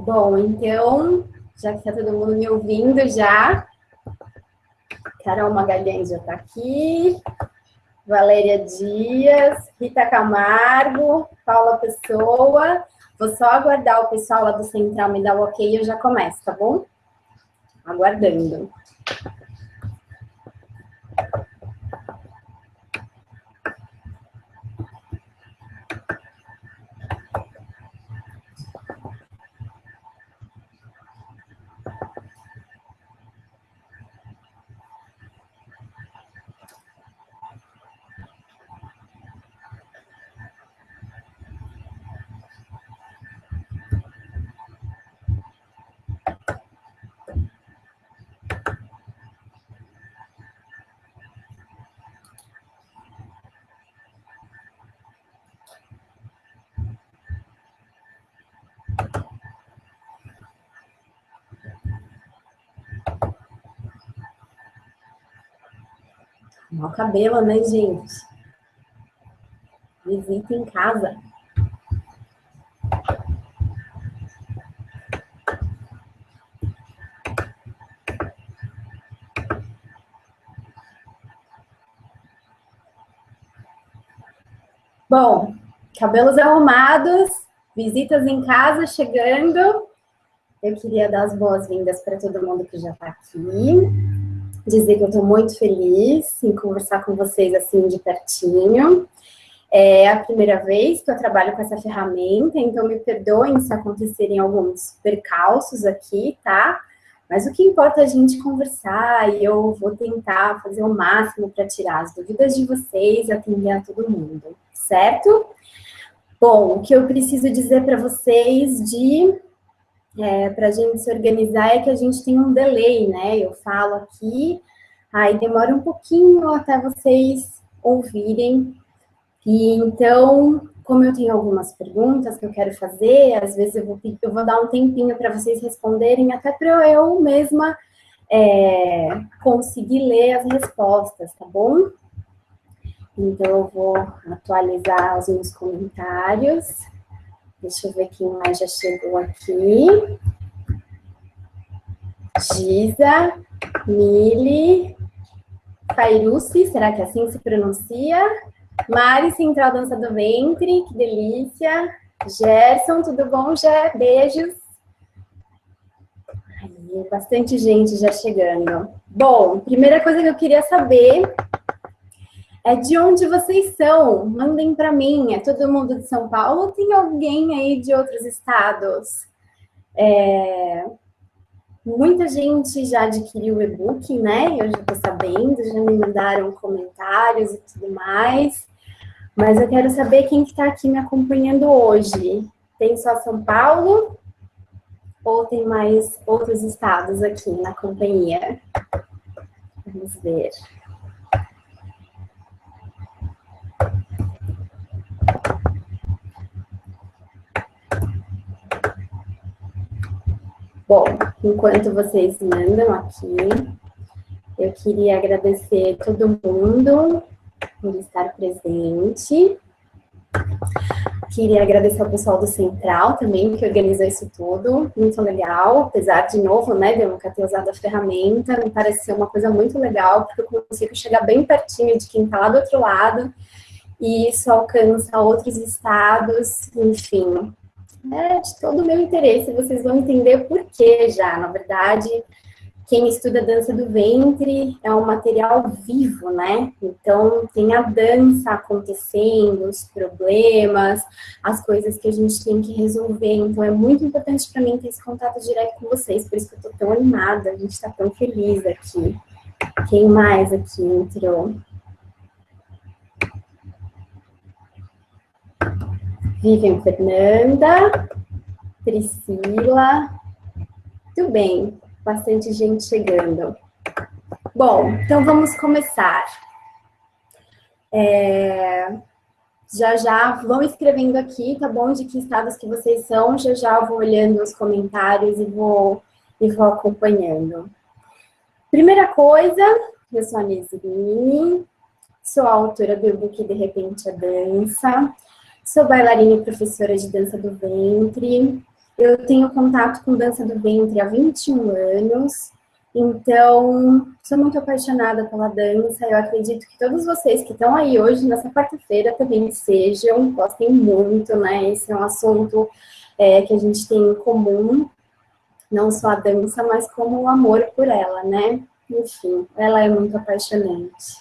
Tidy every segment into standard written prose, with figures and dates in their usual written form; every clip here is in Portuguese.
Bom, então, já que está todo mundo me ouvindo já, Carol Magalhães já está aqui, Valéria Dias, Rita Camargo, Paula Pessoa. Vou só aguardar o pessoal lá do Central me dar o ok e eu já começo, tá bom? Aguardando. Mau cabelo, né, gente? Visita em casa. Bom, cabelos arrumados, visitas em casa chegando. Eu queria dar as boas-vindas para todo mundo que já está aqui. Dizer que eu estou muito feliz em conversar com vocês assim de pertinho. É a primeira vez que eu trabalho com essa ferramenta, então me perdoem se acontecerem alguns percalços aqui, tá? Mas o que importa é a gente conversar e eu vou tentar fazer o máximo para tirar as dúvidas de vocês, atender a todo mundo, certo? Bom, o que eu preciso dizer para vocês para a gente se organizar é que a gente tem um delay, né? Eu falo aqui, aí demora um pouquinho até vocês ouvirem. E então, como eu tenho algumas perguntas que eu quero fazer, às vezes eu vou dar um tempinho para vocês responderem, até para eu mesma conseguir ler as respostas, tá bom? Então, eu vou atualizar os meus comentários. Deixa eu ver quem mais já chegou aqui. Giza, Mili, Fairuci, será que assim se pronuncia? Mari, Central Dança do Ventre, que delícia. Gerson, tudo bom, Gé? Beijos. Aí, bastante gente já chegando. Bom, primeira coisa que eu queria saber é de onde vocês são. Mandem para mim. É todo mundo de São Paulo ou tem alguém aí de outros estados? Muita gente já adquiriu o e-book, né? Eu já estou sabendo, já me mandaram comentários e tudo mais. Mas eu quero saber quem que está aqui me acompanhando hoje. Tem só São Paulo? Ou tem mais outros estados aqui na companhia? Vamos ver. Bom, enquanto vocês mandam aqui, eu queria agradecer a todo mundo por estar presente. Queria agradecer ao pessoal do Central também, que organizou isso tudo. Muito legal, apesar de novo, né, de eu nunca ter usado a ferramenta, me pareceu uma coisa muito legal, porque eu consigo chegar bem pertinho de quem está lá do outro lado, e isso alcança outros estados, enfim. É de todo o meu interesse, vocês vão entender por quê já. Na verdade, quem estuda dança do ventre é um material vivo, né? Então, tem a dança acontecendo, os problemas, as coisas que a gente tem que resolver. Então, é muito importante para mim ter esse contato direto com vocês, por isso que eu tô tão animada, a gente tá tão feliz aqui. Quem mais aqui entrou? Vivian Fernanda, Priscila, muito bem, bastante gente chegando. Bom, então vamos começar. Já vão escrevendo aqui, tá bom? De que estados que vocês são, já vou olhando os comentários e vou acompanhando. Primeira coisa, eu sou a Nesrine, sou a autora do e-book De Repente a Dança, sou bailarina e professora de dança do ventre, Eu tenho contato com dança do ventre há 21 anos, então sou muito apaixonada pela dança. Eu acredito que todos vocês que estão aí hoje, nessa quarta-feira, também sejam, gostem muito, né? Esse é um assunto que a gente tem em comum, não só a dança, mas como o amor por ela, né? Enfim, ela é muito apaixonante.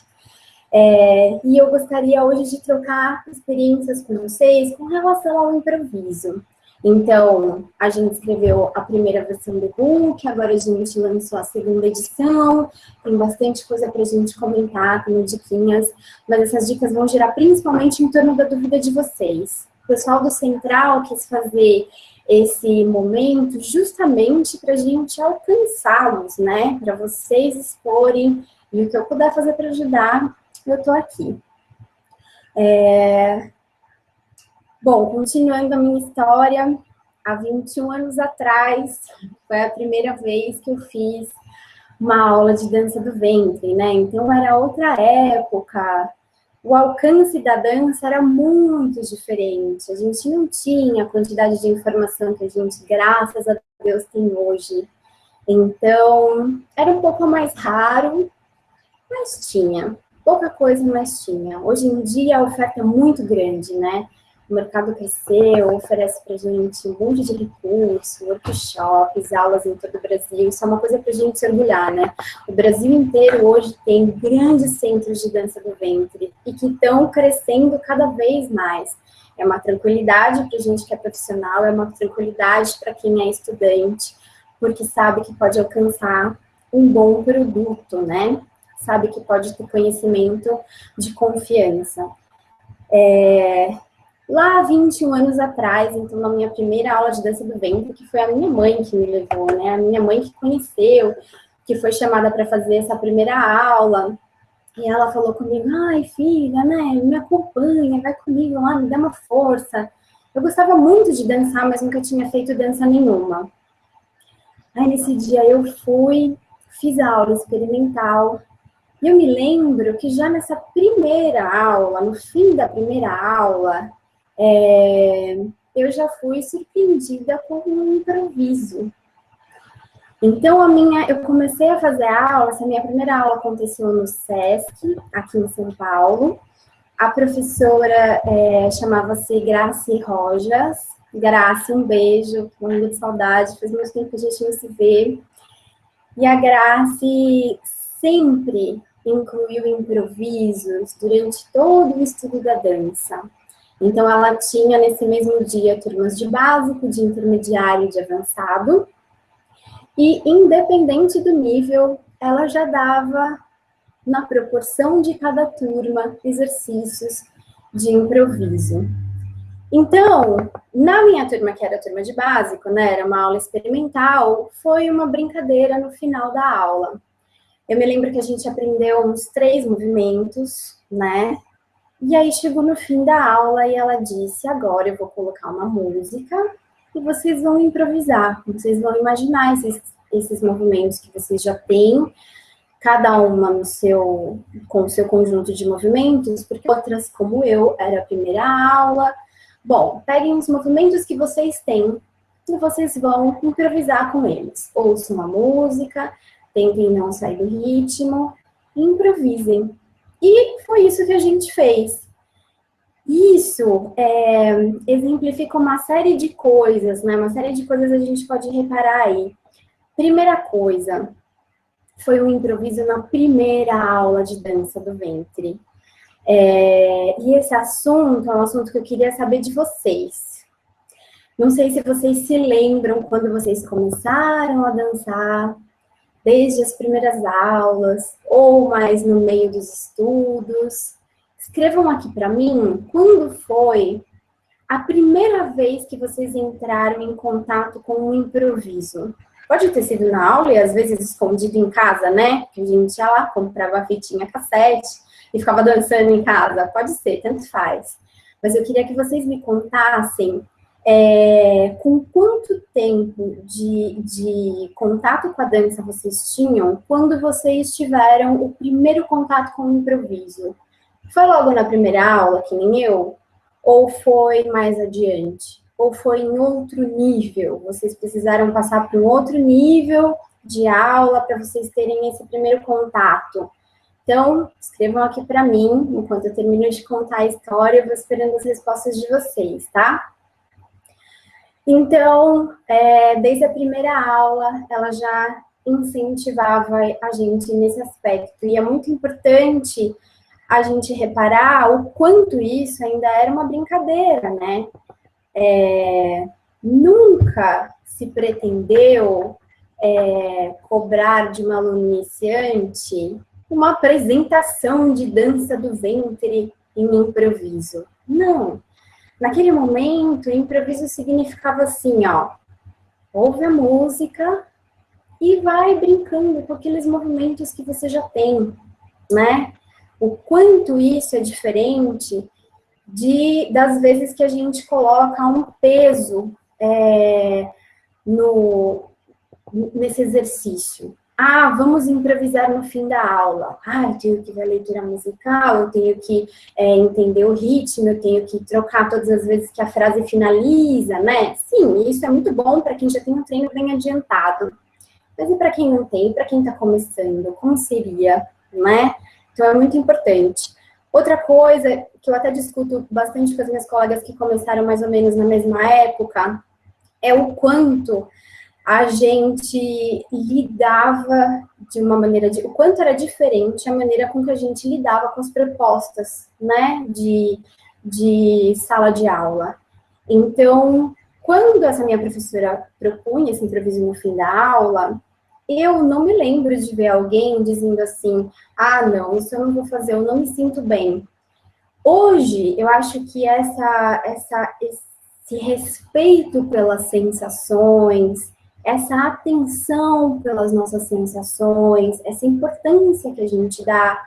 E eu gostaria hoje de trocar experiências com vocês com relação ao improviso. Então, a gente escreveu a primeira versão do book, agora a gente lançou a segunda edição, tem bastante coisa para a gente comentar, tem diquinhas, mas essas dicas vão girar principalmente em torno da dúvida de vocês. O pessoal do Central quis fazer esse momento justamente para a gente alcançá-los, né? Para vocês exporem, e o que eu puder fazer para ajudar, eu estou aqui. Bom, continuando a minha história, há 21 anos atrás, foi a primeira vez que eu fiz uma aula de dança do ventre, né? Então, era outra época, o alcance da dança era muito diferente, a gente não tinha a quantidade de informação que a gente, graças a Deus, tem hoje. Então, era um pouco mais raro, mas tinha. Pouca coisa, mas tinha. Hoje em dia, a oferta é muito grande, né? O mercado cresceu, oferece pra gente um monte de recursos, workshops, aulas em todo o Brasil. Isso é uma coisa pra gente se orgulhar, né? O Brasil inteiro hoje tem grandes centros de dança do ventre e que estão crescendo cada vez mais. É uma tranquilidade pra gente que é profissional, é uma tranquilidade para quem é estudante, porque sabe que pode alcançar um bom produto, né? Sabe que pode ter conhecimento de confiança. Lá, 21 anos atrás, então, na minha primeira aula de dança do ventre, que foi a minha mãe que me levou, né? A minha mãe que conheceu, que foi chamada para fazer essa primeira aula. E ela falou comigo, ai, filha, né, me acompanha, vai comigo lá, me dá uma força. Eu gostava muito de dançar, mas nunca tinha feito dança nenhuma. Aí, nesse dia, eu fui, fiz a aula experimental. E eu me lembro que já nessa primeira aula, no fim da primeira aula, eu já fui surpreendida com um improviso. Então, eu comecei a fazer a aula, essa minha primeira aula aconteceu no SESC, aqui em São Paulo. A professora chamava-se Graci Rojas. Graci, um beijo, morrendo de saudade, faz muito tempo que a gente não se vê. E a Graci sempre incluiu improvisos durante todo o estudo da dança. Então, ela tinha, nesse mesmo dia, turmas de básico, de intermediário e de avançado. E, independente do nível, ela já dava, na proporção de cada turma, exercícios de improviso. Então, na minha turma, que era a turma de básico, né, era uma aula experimental, foi uma brincadeira no final da aula. Eu me lembro que a gente aprendeu uns 3 movimentos, né? E aí chegou no fim da aula e ela disse, agora eu vou colocar uma música e vocês vão improvisar, vocês vão imaginar esses movimentos que vocês já têm, cada uma com o seu conjunto de movimentos, porque outras, como eu, era a primeira aula. Bom, peguem os movimentos que vocês têm e vocês vão improvisar com eles. Ouçam uma música, tentem não sair do ritmo, e improvisem. E foi isso que a gente fez. Isso exemplifica uma série de coisas, né? Uma série de coisas a gente pode reparar aí. Primeira coisa, foi um improviso na primeira aula de dança do ventre. E esse assunto é um assunto que eu queria saber de vocês. Não sei se vocês se lembram quando vocês começaram a dançar, desde as primeiras aulas, ou mais no meio dos estudos. Escrevam aqui para mim, quando foi a primeira vez que vocês entraram em contato com o improviso? Pode ter sido na aula e às vezes escondido em casa, né? Que a gente ia lá, comprava a fitinha cassete e ficava dançando em casa. Pode ser, tanto faz. Mas eu queria que vocês me contassem com quanto tempo de contato com a dança vocês tinham quando vocês tiveram o primeiro contato com o improviso? Foi logo na primeira aula, que nem eu? Ou foi mais adiante? ou foi em outro nível? Vocês precisaram passar para um outro nível de aula para vocês terem esse primeiro contato? Então, escrevam aqui para mim, enquanto eu termino de contar a história, eu vou esperando as respostas de vocês, tá? Então, desde a primeira aula, ela já incentivava a gente nesse aspecto. E é muito importante a gente reparar o quanto isso ainda era uma brincadeira, né? Nunca se pretendeu cobrar de uma aluna iniciante uma apresentação de dança do ventre em improviso. Não. Naquele momento, improviso significava assim, ó, ouve a música e vai brincando com aqueles movimentos que você já tem, né? O quanto isso é diferente das vezes que a gente coloca um peso nesse exercício. Ah, vamos improvisar no fim da aula. Ah, eu tenho que ver a leitura musical, eu tenho que entender o ritmo, eu tenho que trocar todas as vezes que a frase finaliza, né? Sim, isso é muito bom para quem já tem um treino bem adiantado. Mas e para quem não tem, para quem está começando, como seria, né? Então é muito importante. Outra coisa que eu até discuto bastante com as minhas colegas que começaram mais ou menos na mesma época, é o quanto a gente lidava de uma maneira, o quanto era diferente a maneira com que a gente lidava com as propostas, né, de sala de aula. Então, quando essa minha professora propunha esse improviso no fim da aula, eu não me lembro de ver alguém dizendo assim, ah, não, isso eu não vou fazer, eu não me sinto bem. Hoje, eu acho que esse respeito pelas sensações, essa atenção pelas nossas sensações, essa importância que a gente dá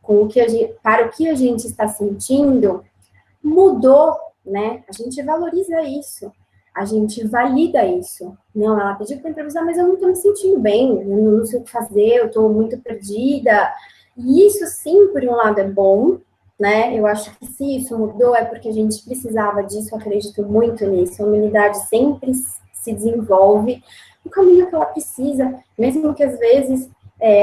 para o que a gente está sentindo, mudou, né? A gente valoriza isso, a gente valida isso. Não, ela pediu para improvisar, mas eu não estou me sentindo bem, eu não sei o que fazer, eu estou muito perdida. E isso, sim, por um lado é bom, né? Eu acho que se isso mudou é porque a gente precisava disso, eu acredito muito nisso. A humanidade sempre se desenvolve no caminho que ela precisa, mesmo que às vezes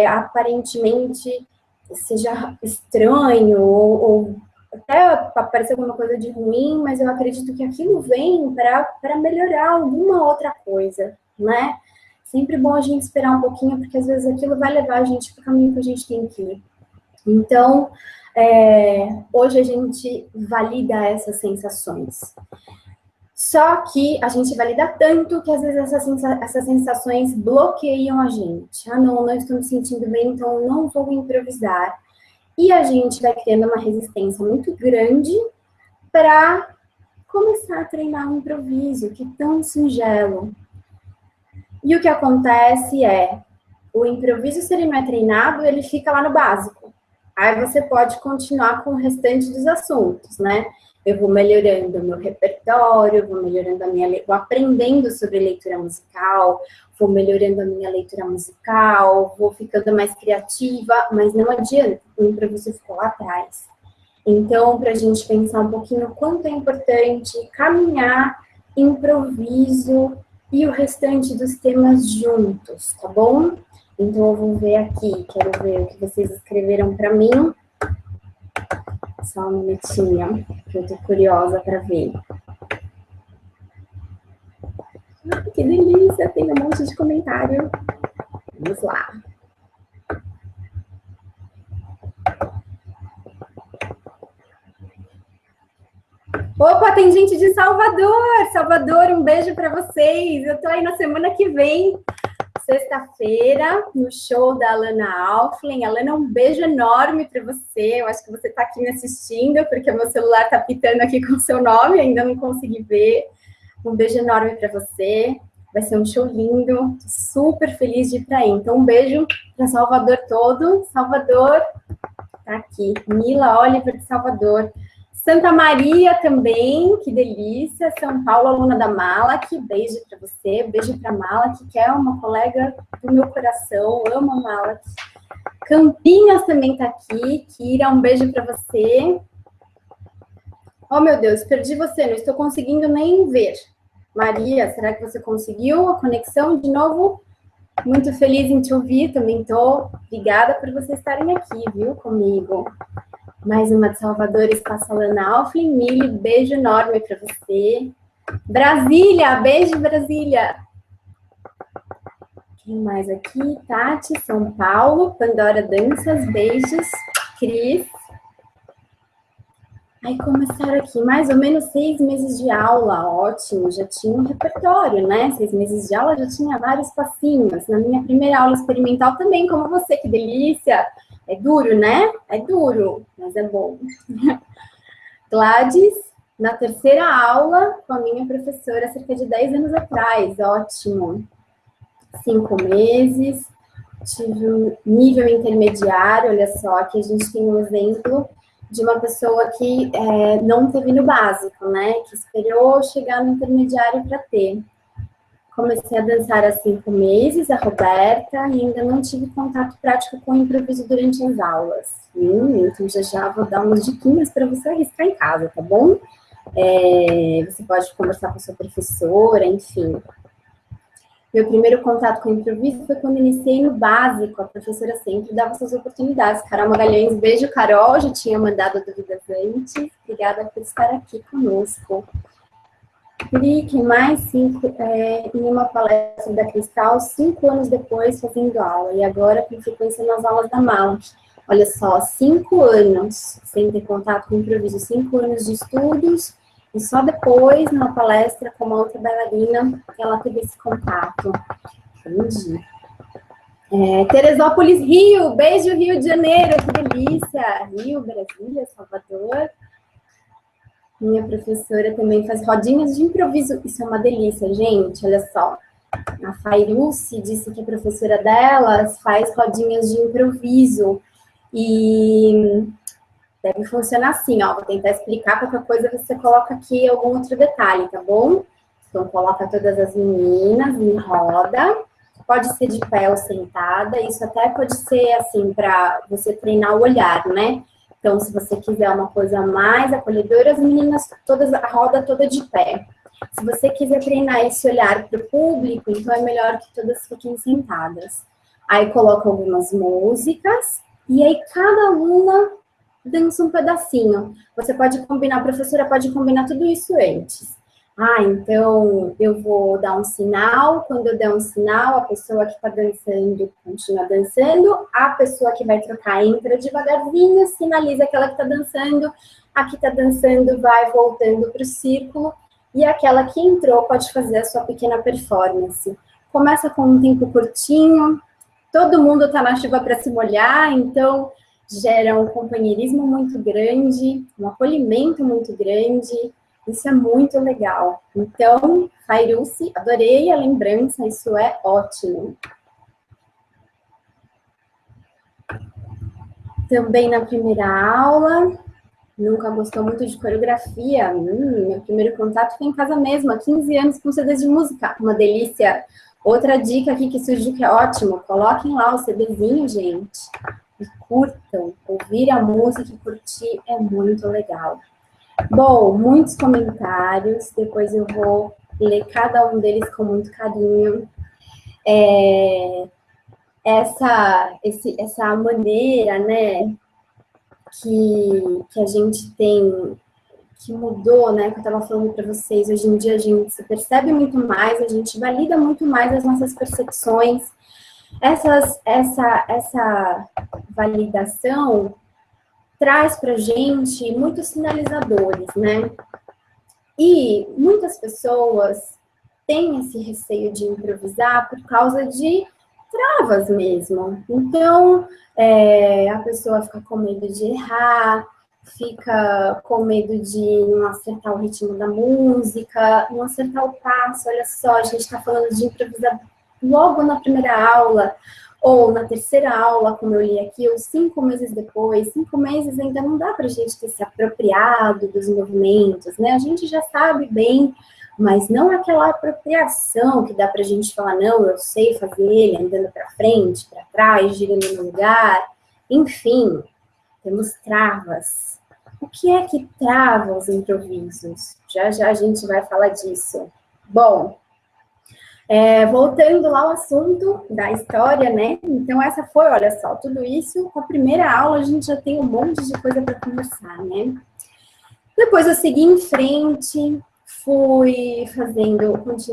aparentemente seja estranho ou até parecer alguma coisa de ruim, mas eu acredito que aquilo vem para melhorar alguma outra coisa, né? Sempre bom a gente esperar um pouquinho, porque às vezes aquilo vai levar a gente para o caminho que a gente tem que ir. Então, hoje a gente valida essas sensações. Só que a gente valida tanto que às vezes essas sensações bloqueiam a gente. Ah, não estou me sentindo bem, então não vou improvisar. E a gente vai criando uma resistência muito grande para começar a treinar o improviso, que é tão singelo. E o que acontece o improviso, se ele não é treinado, ele fica lá no básico. Aí você pode continuar com o restante dos assuntos, né? Eu vou melhorando o meu repertório, vou melhorando vou aprendendo sobre leitura musical, vou melhorando a minha leitura musical, vou ficando mais criativa, mas não adianta, o improviso ficou lá atrás. Então, para a gente pensar um pouquinho o quanto é importante caminhar, improviso e o restante dos temas juntos, tá bom? Então, eu vou ver aqui, quero ver o que vocês escreveram para mim. Só um minutinho, que eu tô curiosa para ver. Que delícia, tem um monte de comentário. Vamos lá. Opa, tem gente de Salvador! Salvador, um beijo para vocês. Eu tô aí na semana que vem, sexta-feira, no show da Alana Alflen. Alana, um beijo enorme para você. Eu acho que você está aqui me assistindo, porque o meu celular está pitando aqui com o seu nome, ainda não consegui ver. Um beijo enorme para você. Vai ser um show lindo. Tô super feliz de ir para aí. Então, um beijo para Salvador todo. Salvador, tá aqui. Mila Oliver de Salvador. Santa Maria também, que delícia. São Paulo, aluna da Malak, beijo para você, beijo para Malak, que é uma colega do meu coração, amo a Malak. Campinas também está aqui, Kira, um beijo para você. Oh, meu Deus, perdi você, não estou conseguindo nem ver. Maria, será que você conseguiu a conexão de novo? Muito feliz em te ouvir, também estou. Obrigada por vocês estarem aqui, viu, comigo. Mais uma de Salvador está falando, Alflin Mili, beijo enorme para você. Brasília, beijo Brasília. Quem mais aqui? Tati, São Paulo, Pandora Danças, beijos. Cris. Aí começaram aqui, mais ou menos 6 meses de aula, ótimo, já tinha um repertório, né? 6 meses de aula já tinha vários passinhos. Na minha primeira aula experimental também, como você, que delícia. É duro, né? É duro, mas é bom. Gladys, na terceira aula, com a minha professora, cerca de 10 anos atrás, ótimo. 5 meses, tive um nível intermediário, olha só, aqui a gente tem um exemplo de uma pessoa que não teve no básico, né? Que esperou chegar no intermediário para ter. Comecei a dançar há 5 meses, a Roberta, e ainda não tive contato prático com o improviso durante as aulas. Então já vou dar umas diquinhas para você arriscar em casa, tá bom? Você pode conversar com a sua professora, enfim. Meu primeiro contato com o improviso foi quando iniciei no básico. A professora sempre dava essas oportunidades. Carol Magalhães, beijo, Carol. Já tinha mandado dúvidas antes. Obrigada por estar aqui conosco. E quem mais? Em uma palestra da Cristal, 5 anos depois, fazendo aula. E agora, com frequência nas aulas da Mount. Olha só, 5 anos sem ter contato com o improviso. 5 anos de estudos. E só depois, numa palestra com uma outra bailarina, ela teve esse contato. Entendi. Teresópolis, Rio. Beijo, Rio de Janeiro. Que delícia. Rio, Brasília, Salvador. Minha professora também faz rodinhas de improviso. Isso é uma delícia, gente. Olha só. A Fairuce disse que a professora delas faz rodinhas de improviso. E deve funcionar assim, ó. Vou tentar explicar, qualquer coisa você coloca aqui algum outro detalhe, tá bom? Então, coloca todas as meninas em roda. Pode ser de pé ou sentada. Isso até pode ser, assim, para você treinar o olhar, né? Então, se você quiser uma coisa mais acolhedora, as meninas, todas, a roda toda de pé. Se você quiser treinar esse olhar para o público, então é melhor que todas fiquem sentadas. Aí, coloca algumas músicas. E aí, cada aluna dança um pedacinho. Você pode combinar, a professora pode combinar tudo isso antes. Então eu vou dar um sinal, quando eu der um sinal, a pessoa que está dançando continua dançando, a pessoa que vai trocar entra devagarzinho, sinaliza aquela que está dançando, a que está dançando vai voltando para o círculo, e aquela que entrou pode fazer a sua pequena performance. Começa com um tempo curtinho, todo mundo está na chuva para se molhar, então gera um companheirismo muito grande, um acolhimento muito grande. Isso é muito legal. Então, Fairuce, adorei a lembrança, isso é ótimo. Também na primeira aula, nunca gostou muito de coreografia. Meu primeiro contato foi em casa mesmo, há 15 anos com CDs de música, uma delícia. Outra dica aqui que surgiu que é ótimo, coloquem lá o CDzinho, gente, e curtam. Ouvir a música e curtir é muito legal. Bom, muitos comentários, depois eu vou ler cada um deles com muito carinho. Essa maneira, né, que a gente tem, que mudou, né, que eu estava falando para vocês, hoje em dia a gente se percebe muito mais, a gente valida muito mais as nossas percepções. Essa validação traz para a gente muitos sinalizadores, né? E muitas pessoas têm esse receio de improvisar por causa de travas mesmo. Então, a pessoa fica com medo de errar, fica com medo de não acertar o ritmo da música, não acertar o passo. Olha só, a gente está falando de improvisar logo na primeira aula, ou na terceira aula, como eu li aqui, ou 5 meses depois. 5 meses ainda não dá para a gente ter se apropriado dos movimentos, né? A gente já sabe bem, mas não aquela apropriação que dá para a gente falar, não, eu sei fazer ele andando para frente, para trás, girando no lugar. Enfim, temos travas. o que é que trava os improvisos? Já já a gente vai falar disso. Bom, voltando lá ao assunto da história, né? Então, essa foi, olha só, tudo isso, com a primeira aula a gente já tem um monte de coisa para conversar, né? Depois eu segui em frente, continuei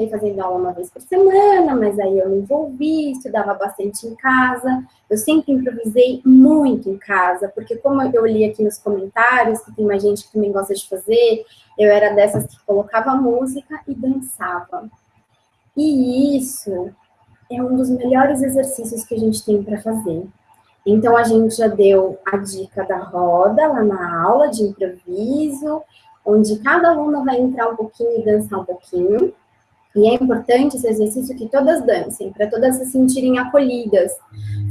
fazendo aula uma vez por semana, mas aí eu me envolvi, estudava bastante em casa. Eu sempre improvisei muito em casa, porque como eu li aqui nos comentários, que tem mais gente que também gosta de fazer, eu era dessas que colocava música e dançava. E isso é um dos melhores exercícios que a gente tem para fazer. Então, a gente já deu a dica da roda lá na aula de improviso, onde cada aluna vai entrar um pouquinho e dançar um pouquinho. E é importante esse exercício que todas dancem, para todas se sentirem acolhidas.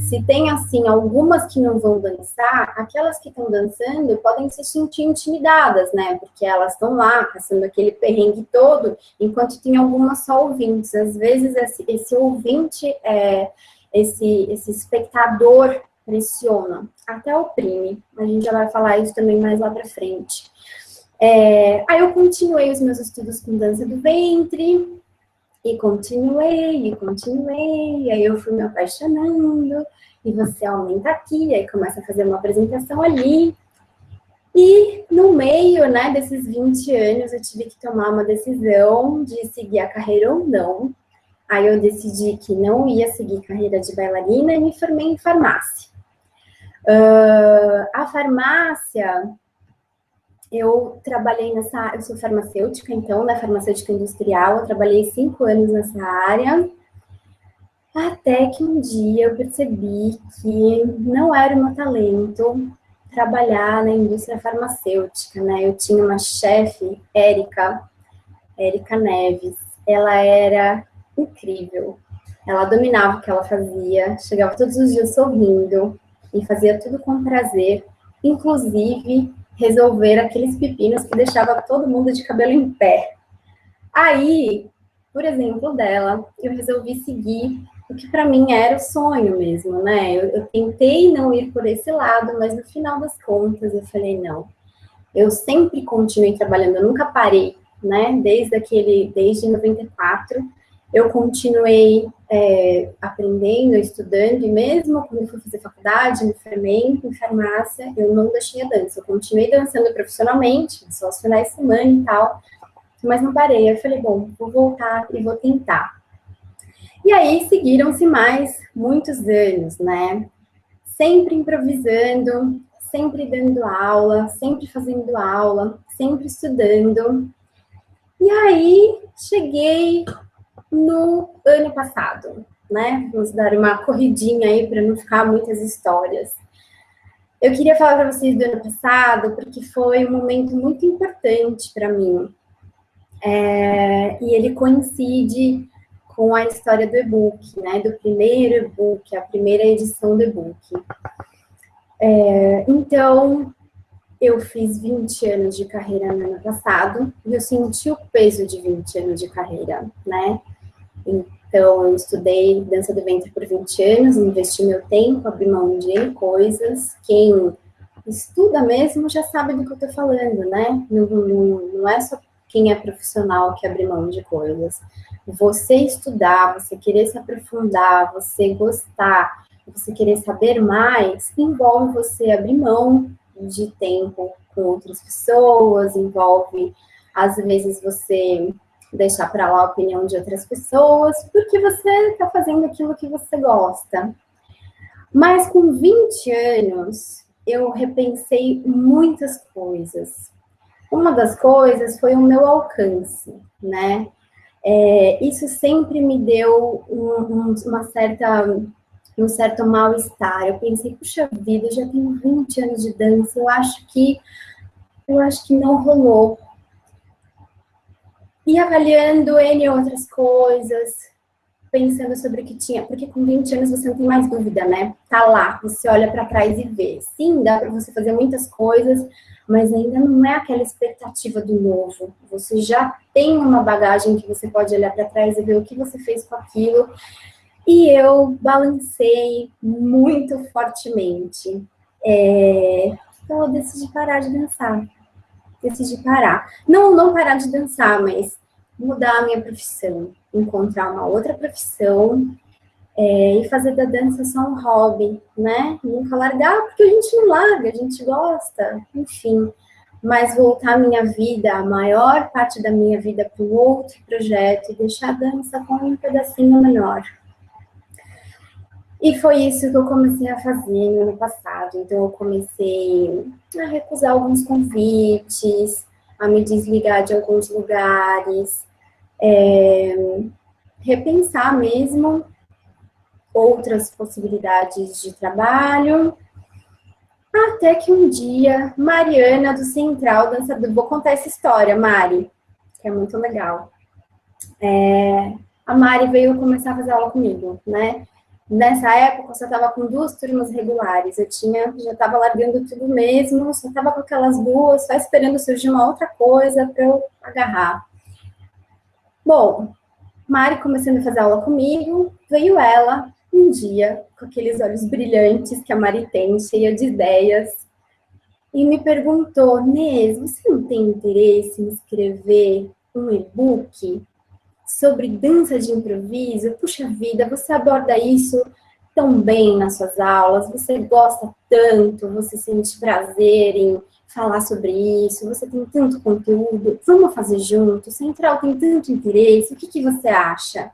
Se tem, assim, algumas que não vão dançar, aquelas que estão dançando podem se sentir intimidadas, né? Porque elas estão lá, passando aquele perrengue todo, enquanto tem algumas só ouvintes. Às vezes, esse ouvinte, esse espectador pressiona, até oprime. A gente já vai falar isso também mais lá para frente. Aí eu continuei os meus estudos com dança do ventre, e continuei, aí eu fui me apaixonando, e você aumenta aqui, aí começa a fazer uma apresentação ali. E no meio, né, desses 20 anos, eu tive que tomar uma decisão de seguir a carreira ou não. Aí eu decidi que não ia seguir carreira de bailarina e me formei em farmácia. A farmácia, eu trabalhei eu sou farmacêutica, então, né, farmacêutica industrial, eu trabalhei 5 anos nessa área, até que um dia eu percebi que não era o meu talento trabalhar na indústria farmacêutica, né, eu tinha uma chefe, Érica Neves, ela era incrível, ela dominava o que ela fazia, chegava todos os dias sorrindo e fazia tudo com prazer, inclusive resolver aqueles pepinos que deixava todo mundo de cabelo em pé. Aí, por exemplo dela, eu resolvi seguir o que para mim era o sonho mesmo, né? Eu tentei não ir por esse lado, mas no final das contas eu falei, não, eu sempre continuei trabalhando, eu nunca parei, né? Desde 94, eu continuei aprendendo, estudando, e mesmo quando eu fui fazer faculdade, me formei em farmácia, eu não deixei a dança, eu continuei dançando profissionalmente, só os finais de semana e tal, mas não parei. Eu falei, bom, vou voltar e vou tentar. E aí seguiram-se mais muitos anos, né? Sempre improvisando, sempre dando aula, sempre fazendo aula, sempre estudando. E aí cheguei no ano passado, né? Vamos dar uma corridinha aí para não ficar muitas histórias. Eu queria falar para vocês do ano passado, porque foi um momento muito importante para mim. E ele coincide com a história do e-book, né? Do primeiro e-book, a primeira edição do e-book. Então, eu fiz 20 anos de carreira no ano passado, e eu senti o peso de 20 anos de carreira, né? Então, eu estudei dança do ventre por 20 anos, investi meu tempo, abri mão de N coisas. Quem estuda mesmo já sabe do que eu tô falando, né? Não é só quem é profissional que abre mão de coisas. Você estudar, você querer se aprofundar, você gostar, você querer saber mais, envolve você abrir mão de tempo com outras pessoas, envolve, às vezes, você deixar para lá a opinião de outras pessoas, porque você está fazendo aquilo que você gosta. Mas com 20 anos, eu repensei muitas coisas. Uma das coisas foi o meu alcance, né? Isso sempre me deu um certo mal-estar. Eu pensei, puxa vida, eu já tenho 20 anos de dança, eu acho que não rolou. E avaliando N outras coisas, pensando sobre o que tinha, porque com 20 anos você não tem mais dúvida, né? Tá lá, você olha para trás e vê. Sim, dá para você fazer muitas coisas, mas ainda não é aquela expectativa do novo. Você já tem uma bagagem que você pode olhar para trás e ver o que você fez com aquilo. E eu balancei muito fortemente. Então eu decidi parar de dançar. Decidi parar. Não parar de dançar, mas mudar a minha profissão. Encontrar uma outra profissão e fazer da dança só um hobby, né? Nunca largar, porque a gente não larga, a gente gosta, enfim. Mas voltar a minha vida, a maior parte da minha vida para um outro projeto e deixar a dança com um pedacinho menor. E foi isso que eu comecei a fazer no ano passado. Então, eu comecei a recusar alguns convites, a me desligar de alguns lugares, repensar mesmo outras possibilidades de trabalho. Até que um dia, Mariana do Central Dançador, vou contar essa história, Mari, que é muito legal. A Mari veio começar a fazer aula comigo, né? Nessa época, eu só estava com 2 turmas regulares. Já estava largando tudo mesmo, só estava com aquelas 2, só esperando surgir uma outra coisa para eu agarrar. Bom, Mari começando a fazer aula comigo, veio ela um dia, com aqueles olhos brilhantes que a Mari tem, cheia de ideias, e me perguntou: Nês, você não tem interesse em escrever um e-book sobre dança de improviso? Puxa vida, você aborda isso tão bem nas suas aulas, você gosta tanto, você sente prazer em falar sobre isso, você tem tanto conteúdo, vamos fazer junto, Central tem tanto interesse, o que você acha?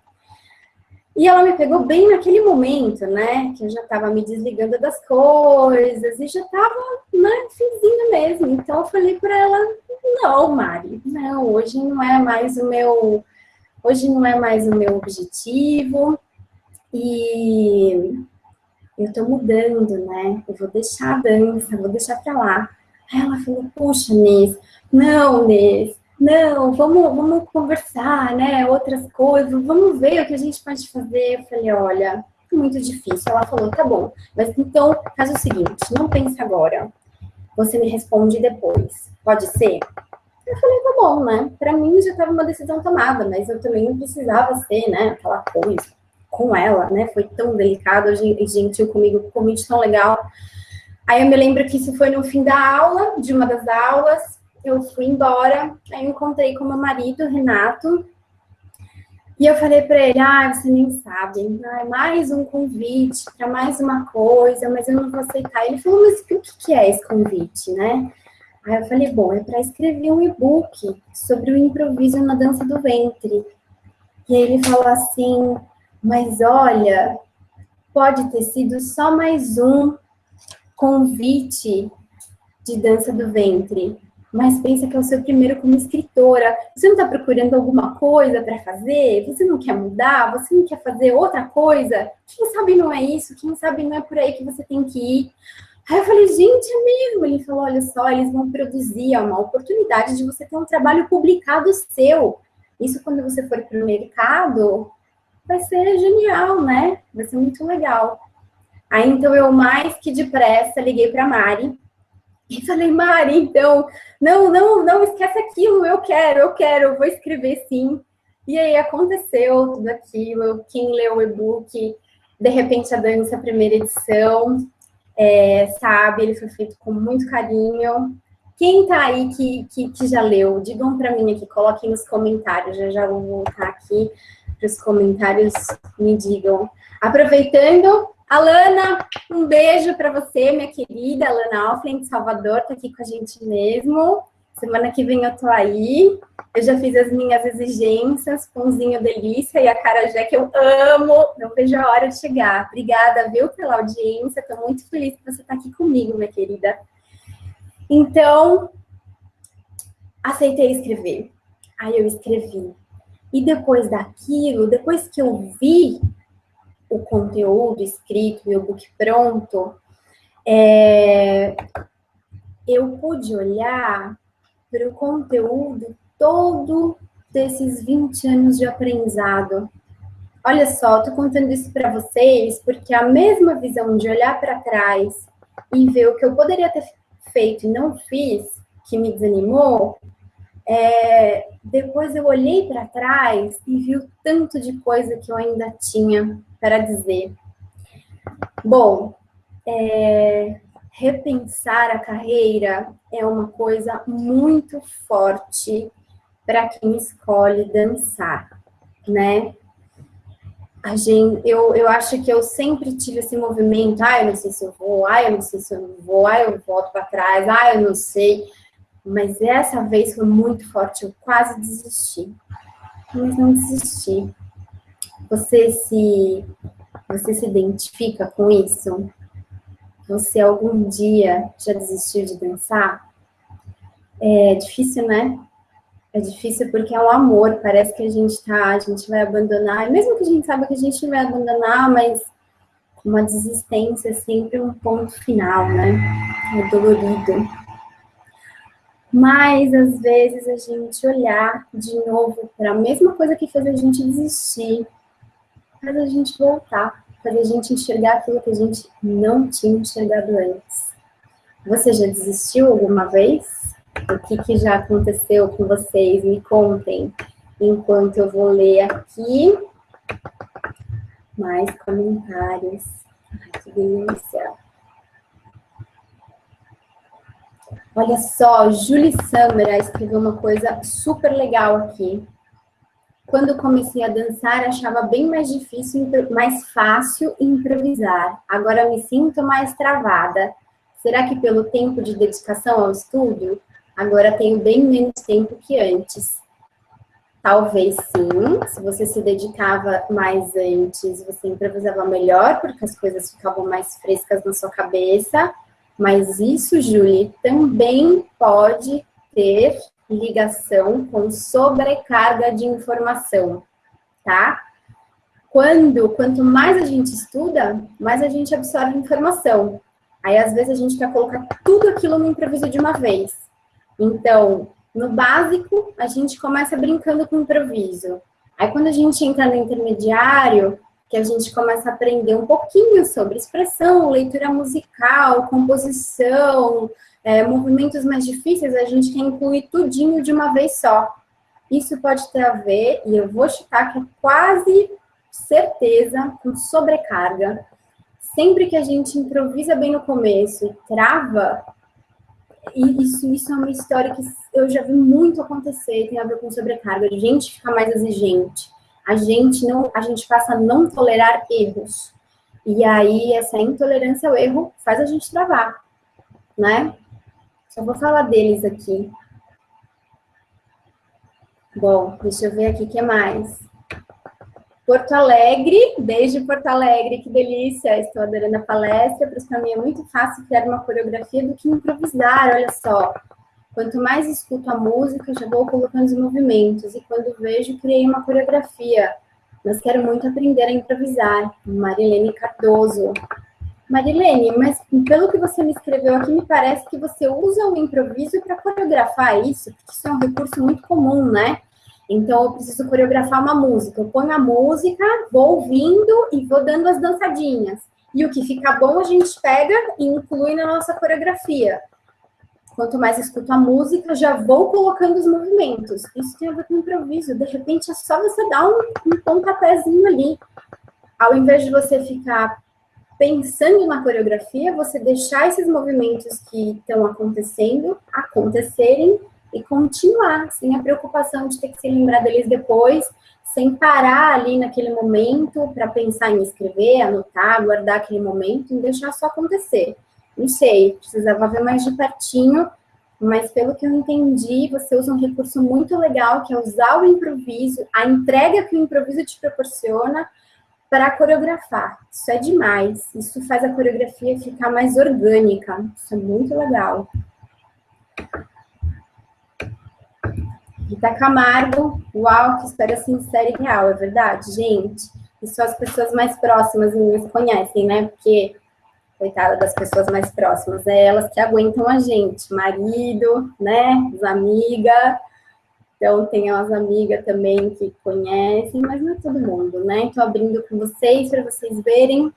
E ela me pegou bem naquele momento, né, que eu já estava me desligando das coisas e já estava, né, finzinho mesmo. Então eu falei para ela: não, Mari, não, hoje não é mais o meu objetivo e eu tô mudando, né? Eu vou deixar a dança, vou deixar pra lá. Aí ela falou: puxa, Nês, não, vamos conversar, né? Outras coisas, vamos ver o que a gente pode fazer. Eu falei: olha, muito difícil. Ela falou: tá bom, mas então faz o seguinte, não pensa agora, você me responde depois, pode ser? Eu falei: tá bom, né? Pra mim já estava uma decisão tomada, mas eu também não precisava ser, né, aquela coisa com ela, né? Foi tão delicado e gentil comigo, um convite tão legal. Aí eu me lembro que isso foi no fim da aula, de uma das aulas, eu fui embora, aí eu encontrei com meu marido, Renato, e eu falei pra ele: você nem sabe, mais um convite para mais uma coisa, mas eu não vou aceitar. Ele falou: mas o que é esse convite, né? Aí eu falei: bom, é para escrever um e-book sobre o improviso na dança do ventre. E aí ele falou assim: mas olha, pode ter sido só mais um convite de dança do ventre, mas pensa que é o seu primeiro como escritora. Você não está procurando alguma coisa para fazer? Você não quer mudar? Você não quer fazer outra coisa? Quem sabe não é isso? Quem sabe não é por aí que você tem que ir? Aí eu falei: gente, é mesmo? Ele falou: olha só, eles vão produzir, é uma oportunidade de você ter um trabalho publicado seu. Isso quando você for para o mercado, vai ser genial, né? Vai ser muito legal. Aí, então, eu mais que depressa liguei para Mari e falei: Mari, então, não esquece aquilo, eu quero, vou escrever sim. E aí aconteceu tudo aquilo, quem leu o e-book, de repente a dança, a primeira edição, sabe, ele foi feito com muito carinho. Quem tá aí que já leu, digam para mim aqui, coloquem nos comentários, já vou voltar aqui para os comentários, me digam. Aproveitando, Alana, um beijo para você, minha querida Alana Alflen, de Salvador, tá aqui com a gente mesmo. Semana que vem eu tô aí. Eu já fiz as minhas exigências, pãozinho delícia e acarajé que eu amo. Não vejo a hora de chegar. Obrigada, viu, pela audiência. Tô muito feliz que você tá aqui comigo, minha querida. Então, aceitei escrever. Aí eu escrevi. E depois daquilo, depois que eu vi o conteúdo escrito e o book pronto, eu pude olhar para o conteúdo todo desses 20 anos de aprendizado. Olha só, estou contando isso para vocês porque a mesma visão de olhar para trás e ver o que eu poderia ter feito e não fiz, que me desanimou, depois eu olhei para trás e vi o tanto de coisa que eu ainda tinha para dizer. Bom, repensar a carreira é uma coisa muito forte para quem escolhe dançar, né? Eu acho que eu sempre tive esse movimento, eu não sei se eu vou, eu não sei se eu não vou, eu volto para trás, eu não sei. Mas essa vez foi muito forte, eu quase desisti. Mas não desisti. Você se identifica com isso? Você algum dia já desistiu de dançar? É difícil, né? É difícil porque é um amor, parece que a gente vai abandonar, e mesmo que a gente saiba que a gente não vai abandonar, mas uma desistência é sempre um ponto final, né? É dolorido. Mas, às vezes, a gente olhar de novo para a mesma coisa que fez a gente desistir, faz a gente voltar, faz a gente enxergar aquilo que a gente não tinha enxergado antes. Você já desistiu alguma vez? O que já aconteceu com vocês? Me contem. Enquanto eu vou ler aqui mais comentários. Ai, que delícia. Olha só, Julie Samara escreveu uma coisa super legal aqui. Quando comecei a dançar, achava bem mais difícil, mais fácil improvisar. Agora me sinto mais travada. Será que pelo tempo de dedicação ao estudo? Agora tenho bem menos tempo que antes. Talvez sim, se você se dedicava mais antes, você improvisava melhor, porque as coisas ficavam mais frescas na sua cabeça. Mas isso, Julie, também pode ter ligação com sobrecarga de informação, tá? Quanto mais a gente estuda, mais a gente absorve informação. Aí, às vezes, a gente quer colocar tudo aquilo no improviso de uma vez. Então, no básico, a gente começa brincando com o improviso. Aí, quando a gente entra no intermediário, que a gente começa a aprender um pouquinho sobre expressão, leitura musical, composição, movimentos mais difíceis, a gente quer incluir tudinho de uma vez só. Isso pode ter a ver, e eu vou chutar que é quase certeza, com sobrecarga. Sempre que a gente improvisa bem no começo e trava, e isso é uma história que eu já vi muito acontecer, tem a ver com sobrecarga, a gente fica mais exigente. A gente passa a não tolerar erros. E aí, essa intolerância ao erro faz a gente travar, né? Só vou falar deles aqui. Bom, deixa eu ver aqui o que mais. Porto Alegre, beijo Porto Alegre, que delícia, estou adorando a palestra, para mim é muito fácil criar uma coreografia do que improvisar, olha só. Quanto mais escuto a música, já vou colocando os movimentos, e quando vejo, criei uma coreografia. Mas quero muito aprender a improvisar. Marilene Cardoso. Marilene, mas pelo que você me escreveu aqui, me parece que você usa o improviso para coreografar isso, porque isso é um recurso muito comum, né? Então, eu preciso coreografar uma música. Eu ponho a música, vou ouvindo e vou dando as dançadinhas. E o que fica bom, a gente pega e inclui na nossa coreografia. Quanto mais escuto a música, já vou colocando os movimentos. Isso tem a ver com improviso. De repente, é só você dar um pontapézinho ali. Ao invés de você ficar pensando na coreografia, você deixar esses movimentos que estão acontecendo, acontecerem e continuar, sem a preocupação de ter que se lembrar deles depois, sem parar ali naquele momento para pensar em escrever, anotar, guardar aquele momento e deixar só acontecer. Não sei, precisava ver mais de pertinho, mas pelo que eu entendi, você usa um recurso muito legal, que é usar o improviso, a entrega que o improviso te proporciona para coreografar. Isso é demais. Isso faz a coreografia ficar mais orgânica. Isso é muito legal. Rita Camargo, uau, que história sincera e real, é verdade, gente? E só as pessoas mais próximas minhas conhecem, né? Porque coitada das pessoas mais próximas, é elas que aguentam a gente, marido, né, as amigas, então tem as amigas também que conhecem, mas não é todo mundo, né, estou abrindo com vocês para vocês verem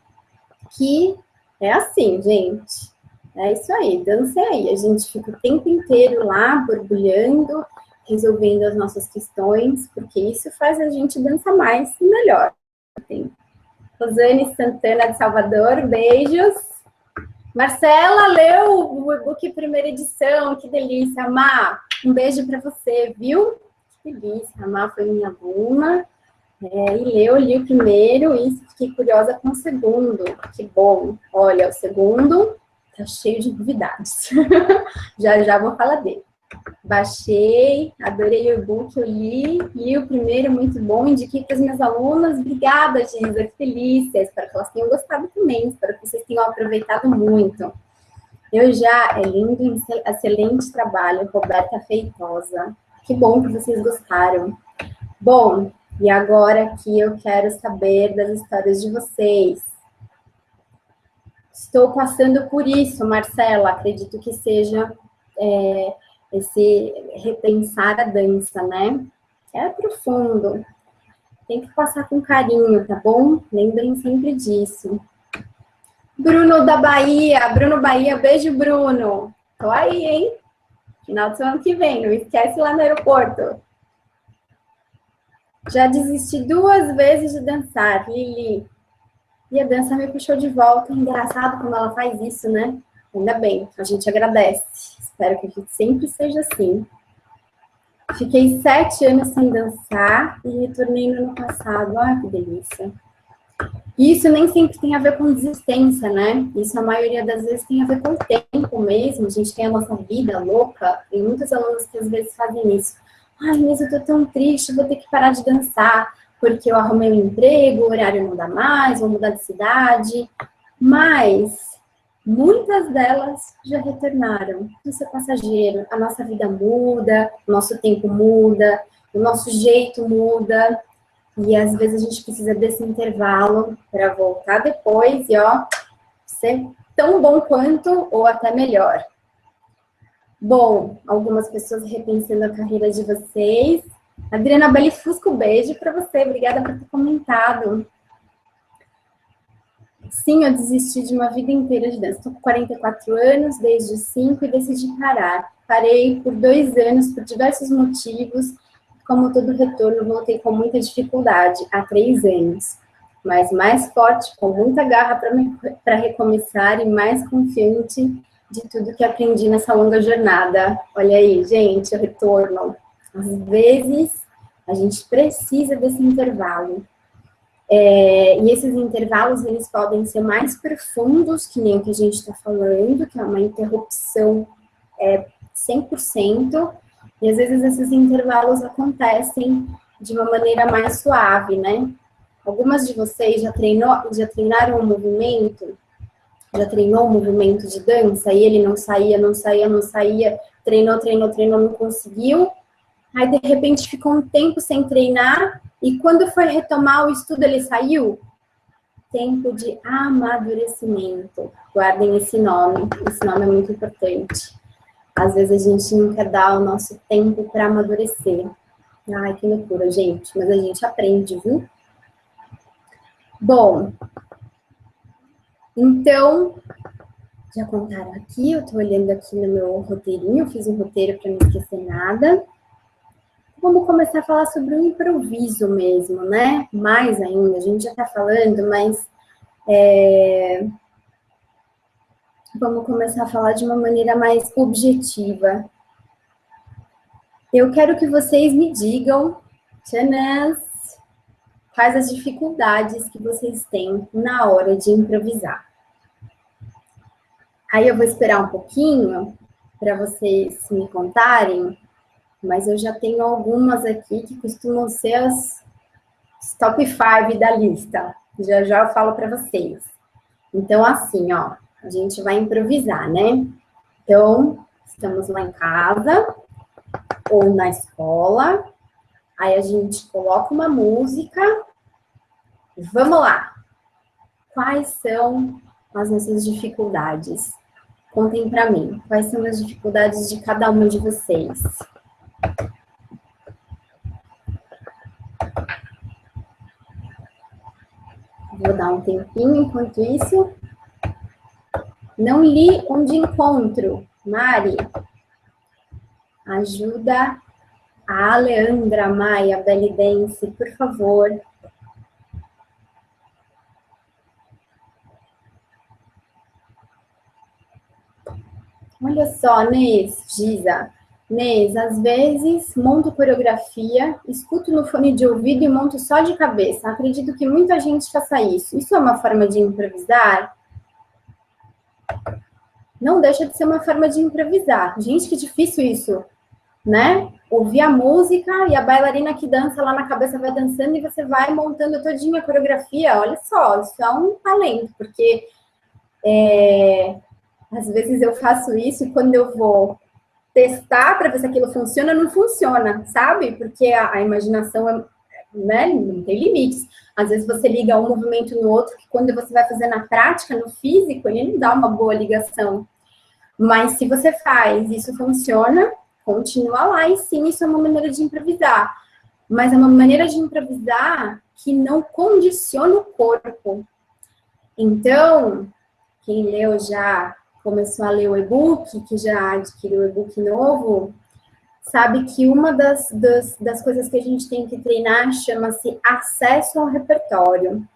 que é assim, gente, é isso aí, dança aí, a gente fica o tempo inteiro lá, borbulhando, resolvendo as nossas questões, porque isso faz a gente dançar mais e melhor. Tem Rosane Santana de Salvador, beijos. Marcela leu o e-book primeira edição, que delícia, Má. Um beijo para você, viu? Que delícia, a Má foi minha aluna. E eu li o primeiro e fiquei curiosa com o segundo. Que bom. Olha, o segundo tá cheio de novidades. Já vou falar dele. Baixei, adorei o e-book, eu li o primeiro, muito bom, indiquei para as minhas alunas. Obrigada, Giza, que delícia. Espero que elas tenham gostado também, espero que vocês tenham aproveitado muito. É lindo, excelente trabalho, Roberta Feitosa. Que bom que vocês gostaram. Bom, e agora aqui eu quero saber das histórias de vocês. Estou passando por isso, Marcela, acredito que seja esse repensar a dança, né? É profundo. Tem que passar com carinho, tá bom? Lembrem sempre disso. Bruno da Bahia, Bruno Bahia, beijo, Bruno. Tô aí, hein? Final de semana que vem, não esquece lá no aeroporto. Já desisti 2 vezes de dançar, Lili. E a dança me puxou de volta. É engraçado como ela faz isso, né? Ainda bem, a gente agradece. Espero que a gente sempre seja assim. Fiquei 7 anos sem dançar e retornei no ano passado. Ai, que delícia. E isso nem sempre tem a ver com desistência, né? Isso a maioria das vezes tem a ver com o tempo mesmo. A gente tem a nossa vida louca. Tem muitos alunos que às vezes fazem isso. Ai, mas eu tô tão triste, vou ter que parar de dançar, porque eu arrumei um emprego, o horário não dá mais, vou mudar de cidade. Mas muitas delas já retornaram. Isso é passageiro. A nossa vida muda, o nosso tempo muda, o nosso jeito muda. E às vezes a gente precisa desse intervalo para voltar depois e, ó, ser tão bom quanto ou até melhor. Bom, algumas pessoas repensando a carreira de vocês. Adriana Belli Fusco, beijo para você. Obrigada por ter comentado. Sim, eu desisti de uma vida inteira de dança. Estou com 44 anos, desde os 5, e decidi parar. Parei por 2 anos, por diversos motivos. Como todo retorno, voltei com muita dificuldade, há 3 anos. Mas mais forte, com muita garra para recomeçar e mais confiante de tudo que aprendi nessa longa jornada. Olha aí, gente, o retorno. Às vezes, a gente precisa desse intervalo. E esses intervalos, eles podem ser mais profundos, que nem o que a gente está falando, que é uma interrupção 100%, e às vezes esses intervalos acontecem de uma maneira mais suave, né? Algumas de vocês já treinaram um movimento, já treinou um movimento de dança, e ele não saía, treinou, não conseguiu, aí de repente ficou um tempo sem treinar, e quando foi retomar o estudo, ele saiu? Tempo de amadurecimento. Guardem esse nome é muito importante. Às vezes a gente não quer dar o nosso tempo para amadurecer. Ai, que loucura, gente. Mas a gente aprende, viu? Bom, então, já contaram aqui, eu tô olhando aqui no meu roteirinho, eu fiz um roteiro para não esquecer nada. Vamos começar a falar sobre o improviso mesmo, né? Mais ainda, a gente já tá falando, mas vamos começar a falar de uma maneira mais objetiva. Eu quero que vocês me digam, tchanãs, quais as dificuldades que vocês têm na hora de improvisar. Aí eu vou esperar um pouquinho para vocês me contarem, mas eu já tenho algumas aqui que costumam ser as top 5 da lista. Já eu falo para vocês. Então, assim, ó, a gente vai improvisar, né? Então, estamos lá em casa ou na escola, aí a gente coloca uma música. Vamos lá! Quais são as nossas dificuldades? Contem para mim, quais são as dificuldades de cada uma de vocês? Vou dar um tempinho enquanto isso. Não li onde encontro. Mari, ajuda a Leandra Maia Belidense, por favor. Olha só, Nes, Giza. Nes, às vezes monto coreografia, escuto no fone de ouvido e monto só de cabeça. Acredito que muita gente faça isso. Isso é uma forma de improvisar? Não deixa de ser uma forma de improvisar. Gente, que difícil isso, né? Ouvir a música e a bailarina que dança lá na cabeça vai dançando e você vai montando todinha a coreografia. Olha só, isso é um talento, porque às vezes eu faço isso e quando eu vou testar para ver se aquilo funciona, não funciona, sabe? Porque a imaginação né, não tem limites. Às vezes você liga um movimento no outro, que quando você vai fazer na prática, no físico, ele não dá uma boa ligação. Mas se você faz, isso funciona, continua lá e sim, isso é uma maneira de improvisar. Mas é uma maneira de improvisar que não condiciona o corpo. Então, quem leu já, começou a ler o e-book, que já adquiriu o e-book novo, sabe que uma das coisas que a gente tem que treinar chama-se acesso ao repertório.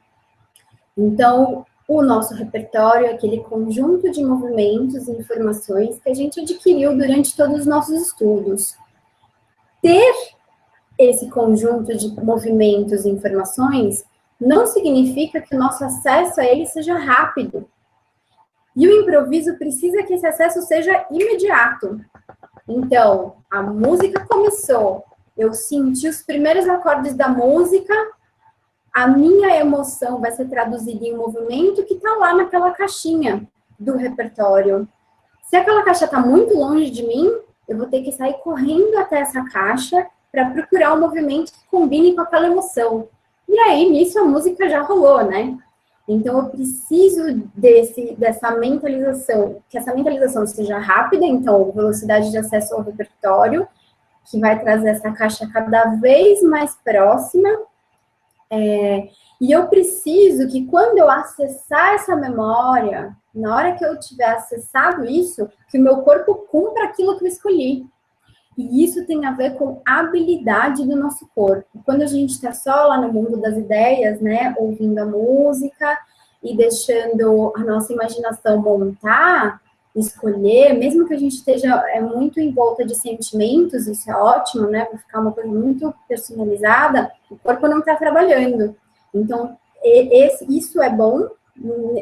Então, o nosso repertório é aquele conjunto de movimentos e informações que a gente adquiriu durante todos os nossos estudos. Ter esse conjunto de movimentos e informações não significa que o nosso acesso a ele seja rápido. E o improviso precisa que esse acesso seja imediato. Então, a música começou, eu senti os primeiros acordes da música, a minha emoção vai ser traduzida em um movimento que está lá naquela caixinha do repertório. Se aquela caixa está muito longe de mim, eu vou ter que sair correndo até essa caixa para procurar um movimento que combine com aquela emoção. E aí, nisso, a música já rolou, né? Então, eu preciso dessa mentalização, que essa mentalização seja rápida, então, velocidade de acesso ao repertório, que vai trazer essa caixa cada vez mais próxima. E eu preciso que quando eu acessar essa memória, na hora que eu tiver acessado isso, que o meu corpo cumpra aquilo que eu escolhi. E isso tem a ver com a habilidade do nosso corpo. Quando a gente está só lá no mundo das ideias, né, ouvindo a música e deixando a nossa imaginação montar, escolher, mesmo que a gente esteja muito em volta de sentimentos, isso é ótimo, né, vai ficar uma coisa muito personalizada, o corpo não está trabalhando. Então, isso é bom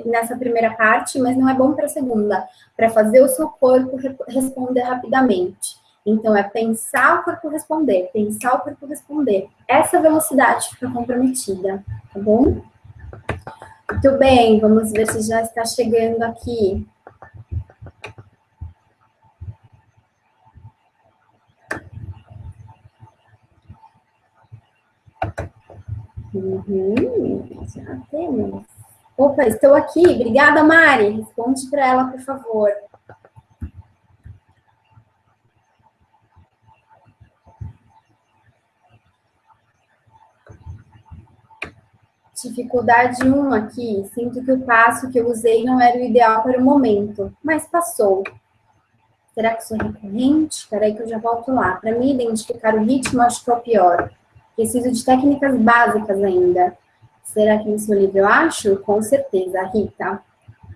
nessa primeira parte, mas não é bom para a segunda, para fazer o seu corpo responder rapidamente. Então, é pensar o corpo responder, pensar o corpo responder. Essa velocidade fica comprometida, tá bom? Muito bem, vamos ver se já está chegando aqui. Já temos. Opa, estou aqui. Obrigada, Mari. Responde para ela, por favor. Dificuldade 1 aqui. Sinto que o passo que eu usei não era o ideal para o momento, mas passou. Será que isso é recorrente? Espera aí que eu já volto lá. Para mim, identificar o ritmo, acho que é o pior. Preciso de técnicas básicas ainda. Será que no seu livro eu acho? Com certeza, Rita.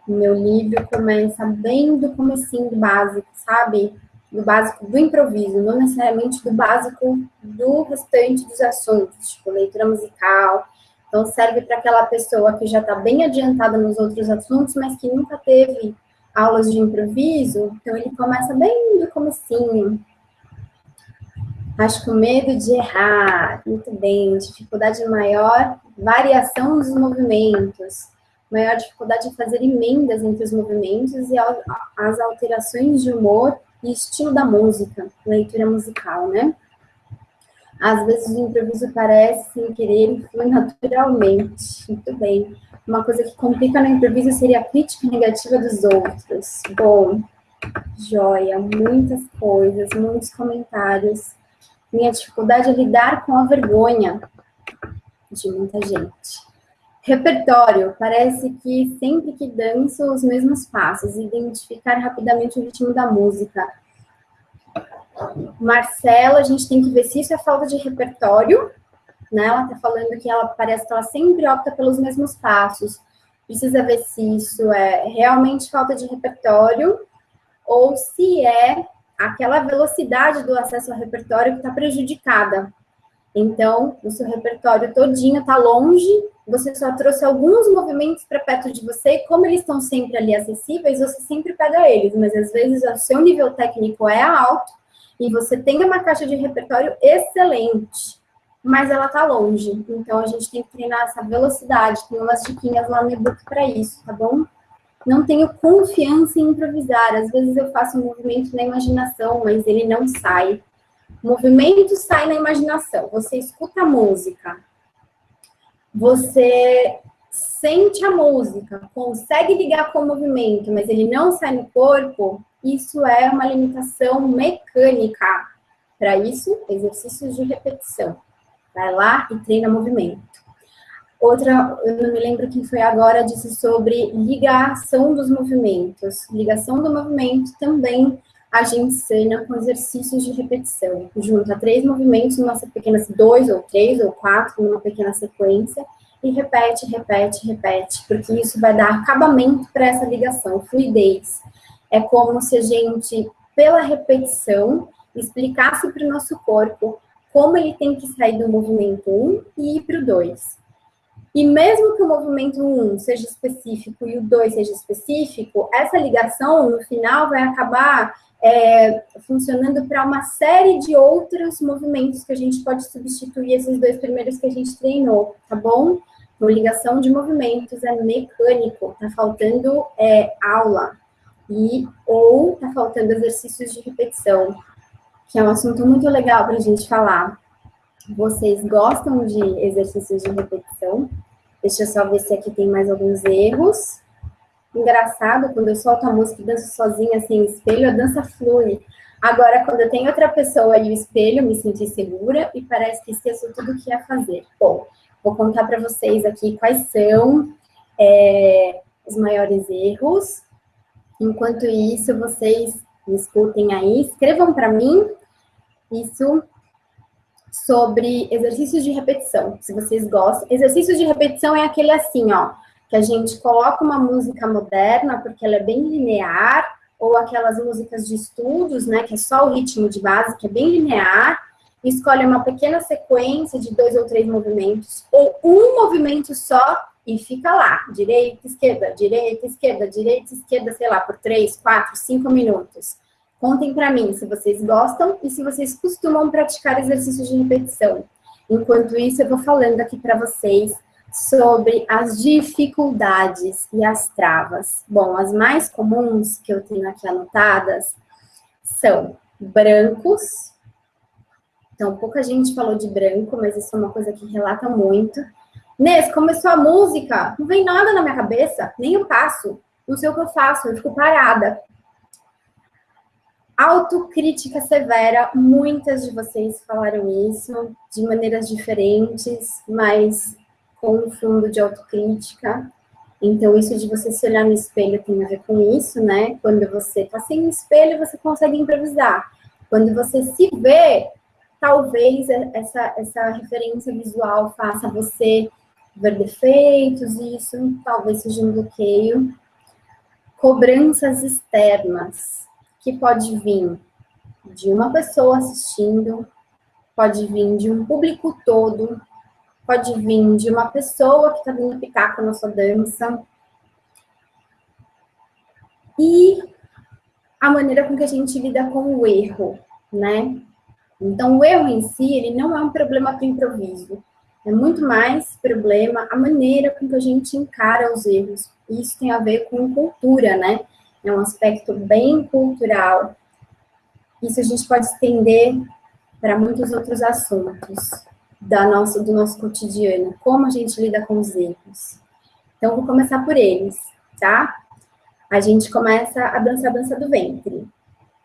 O meu livro começa bem do comecinho do básico, sabe? Do básico do improviso, não necessariamente do básico do restante dos assuntos, tipo leitura musical. Então, serve para aquela pessoa que já está bem adiantada nos outros assuntos, mas que nunca teve aulas de improviso. Então, ele começa bem do comecinho. Acho que o medo de errar, muito bem. Dificuldade maior, variação dos movimentos. Maior dificuldade em fazer emendas entre os movimentos e as alterações de humor e estilo da música, leitura musical, né? Às vezes o improviso parece, sem querer, e flui naturalmente. Muito bem. Uma coisa que complica no improviso seria a crítica negativa dos outros. Bom, joia, muitas coisas, muitos comentários. Minha dificuldade é lidar com a vergonha de muita gente. Repertório, parece que sempre que danço os mesmos passos, identificar rapidamente o ritmo da música. Marcela, a gente tem que ver se isso é falta de repertório, né? Ela tá falando que ela parece que ela sempre opta pelos mesmos passos. Precisa ver se isso é realmente falta de repertório ou se é aquela velocidade do acesso ao repertório que está prejudicada. Então, o seu repertório todinho está longe, você só trouxe alguns movimentos para perto de você, e como eles estão sempre ali acessíveis, você sempre pega eles, mas às vezes o seu nível técnico é alto, e você tem uma caixa de repertório excelente, mas ela está longe. Então, a gente tem que treinar essa velocidade, tem umas diquinhas lá no e-book para isso, tá bom? Não tenho confiança em improvisar. Às vezes eu faço um movimento na imaginação, mas ele não sai. O movimento sai na imaginação. Você escuta a música, você sente a música, consegue ligar com o movimento, mas ele não sai no corpo. Isso é uma limitação mecânica. Para isso, exercícios de repetição. Vai lá e treina movimento. Outra, eu não me lembro quem foi agora, disse sobre ligação dos movimentos. Ligação do movimento também a gente treina com exercícios de repetição. Junta 3 movimentos numa pequena, 2 ou 3 ou 4 numa pequena sequência e repete, repete, repete, porque isso vai dar acabamento para essa ligação, fluidez. É como se a gente, pela repetição, explicasse para o nosso corpo como ele tem que sair do movimento 1 e ir para o 2. E mesmo que o movimento 1 seja específico e o 2 seja específico, essa ligação, no final, vai acabar funcionando para uma série de outros movimentos que a gente pode substituir esses 2 primeiros que a gente treinou, tá bom? Então, ligação de movimentos é mecânico, tá faltando aula, ou tá faltando exercícios de repetição, que é um assunto muito legal para a gente falar. Vocês gostam de exercícios de repetição? Deixa eu só ver se aqui tem mais alguns erros. Engraçado, quando eu solto a música e danço sozinha, sem espelho, a dança flui. Agora, quando eu tenho outra pessoa e o espelho, me senti segura e parece que esqueço tudo o que ia fazer. Bom, vou contar para vocês aqui quais são os maiores erros. Enquanto isso, vocês me escutem aí, escrevam para mim isso sobre exercícios de repetição, se vocês gostam. Exercícios de repetição é aquele assim, ó, que a gente coloca uma música moderna, porque ela é bem linear, ou aquelas músicas de estudos, né, que é só o ritmo de base, que é bem linear, e escolhe uma pequena sequência de 2 ou 3 movimentos, ou um movimento só, e fica lá, direita, esquerda, direita, esquerda, direita, esquerda, sei lá, por 3, 4, 5 minutos. Contem para mim se vocês gostam e se vocês costumam praticar exercícios de repetição. Enquanto isso, eu vou falando aqui para vocês sobre as dificuldades e as travas. Bom, as mais comuns que eu tenho aqui anotadas são brancos. Então, pouca gente falou de branco, mas isso é uma coisa que relata muito. Nes, começou a música, não vem nada na minha cabeça, nem eu passo. Não sei o que eu faço, eu fico parada. Autocrítica severa, muitas de vocês falaram isso, de maneiras diferentes, mas com um fundo de autocrítica. Então, isso de você se olhar no espelho tem a ver com isso, né? Quando você está sem um espelho, você consegue improvisar. Quando você se vê, talvez essa referência visual faça você ver defeitos, e isso talvez seja um bloqueio. Cobranças externas, que pode vir de uma pessoa assistindo, pode vir de um público todo, pode vir de uma pessoa que está dando pitaco na sua dança. E a maneira com que a gente lida com o erro, né? Então, o erro em si, ele não é um problema para o improviso. É muito mais problema a maneira com que a gente encara os erros. Isso tem a ver com cultura, né? É um aspecto bem cultural. Isso a gente pode estender para muitos outros assuntos do nosso cotidiano. Como a gente lida com os erros. Então, vou começar por eles, tá? A gente começa a dançar a dança do ventre.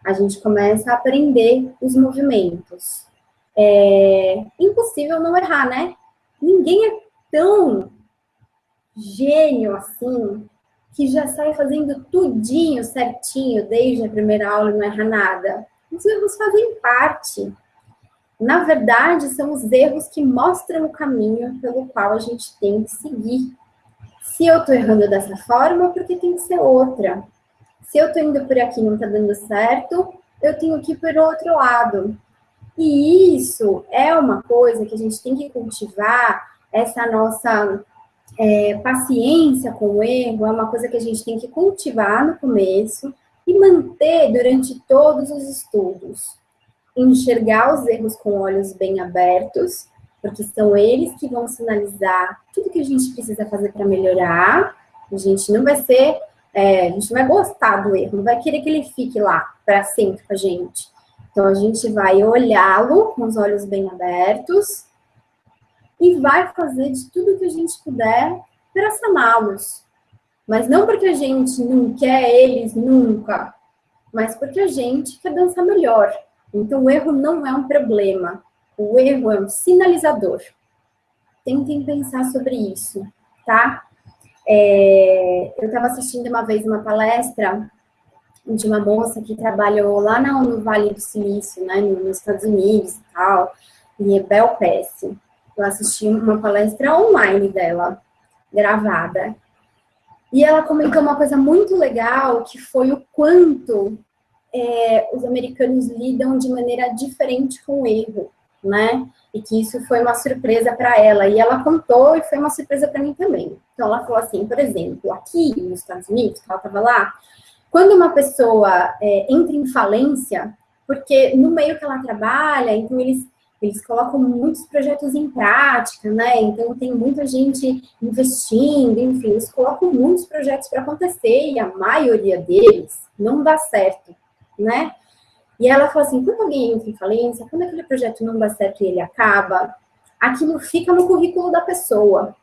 A gente começa a aprender os movimentos. É impossível não errar, né? Ninguém é tão gênio assim que já sai fazendo tudinho certinho desde a primeira aula e não erra nada. Os erros fazem parte. Na verdade, são os erros que mostram o caminho pelo qual a gente tem que seguir. Se eu estou errando dessa forma, porque tem que ser outra. Se eu tô indo por aqui e não tá dando certo, eu tenho que ir por outro lado. E isso é uma coisa que a gente tem que cultivar, essa nossa paciência com o erro, é uma coisa que a gente tem que cultivar no começo e manter durante todos os estudos. Enxergar os erros com olhos bem abertos, porque são eles que vão sinalizar tudo que a gente precisa fazer para melhorar. A gente não vai ser, a gente não vai gostar do erro, não vai querer que ele fique lá para sempre com a gente. Então, a gente vai olhá-lo com os olhos bem abertos e vai fazer de tudo que a gente puder para saná-los. Mas não porque a gente não quer eles nunca, mas porque a gente quer dançar melhor. Então, o erro não é um problema. O erro é um sinalizador. Tentem pensar sobre isso, tá? Eu estava assistindo uma vez uma palestra de uma moça que trabalhou lá no Vale do Silício, né, nos Estados Unidos e tal, e é Bel Pesce. Eu assisti uma palestra online dela, gravada. E ela comentou uma coisa muito legal, que foi o quanto os americanos lidam de maneira diferente com o erro, né? E que isso foi uma surpresa para ela. E ela contou e foi uma surpresa para mim também. Então, ela falou assim, por exemplo, aqui nos Estados Unidos, que ela estava lá, quando uma pessoa entra em falência, porque no meio que ela trabalha, então eles colocam muitos projetos em prática, né? Então tem muita gente investindo, enfim, eles colocam muitos projetos para acontecer e a maioria deles não dá certo, né? E ela falou assim, quando alguém entra em falência, quando aquele projeto não dá certo e ele acaba, aquilo fica no currículo da pessoa.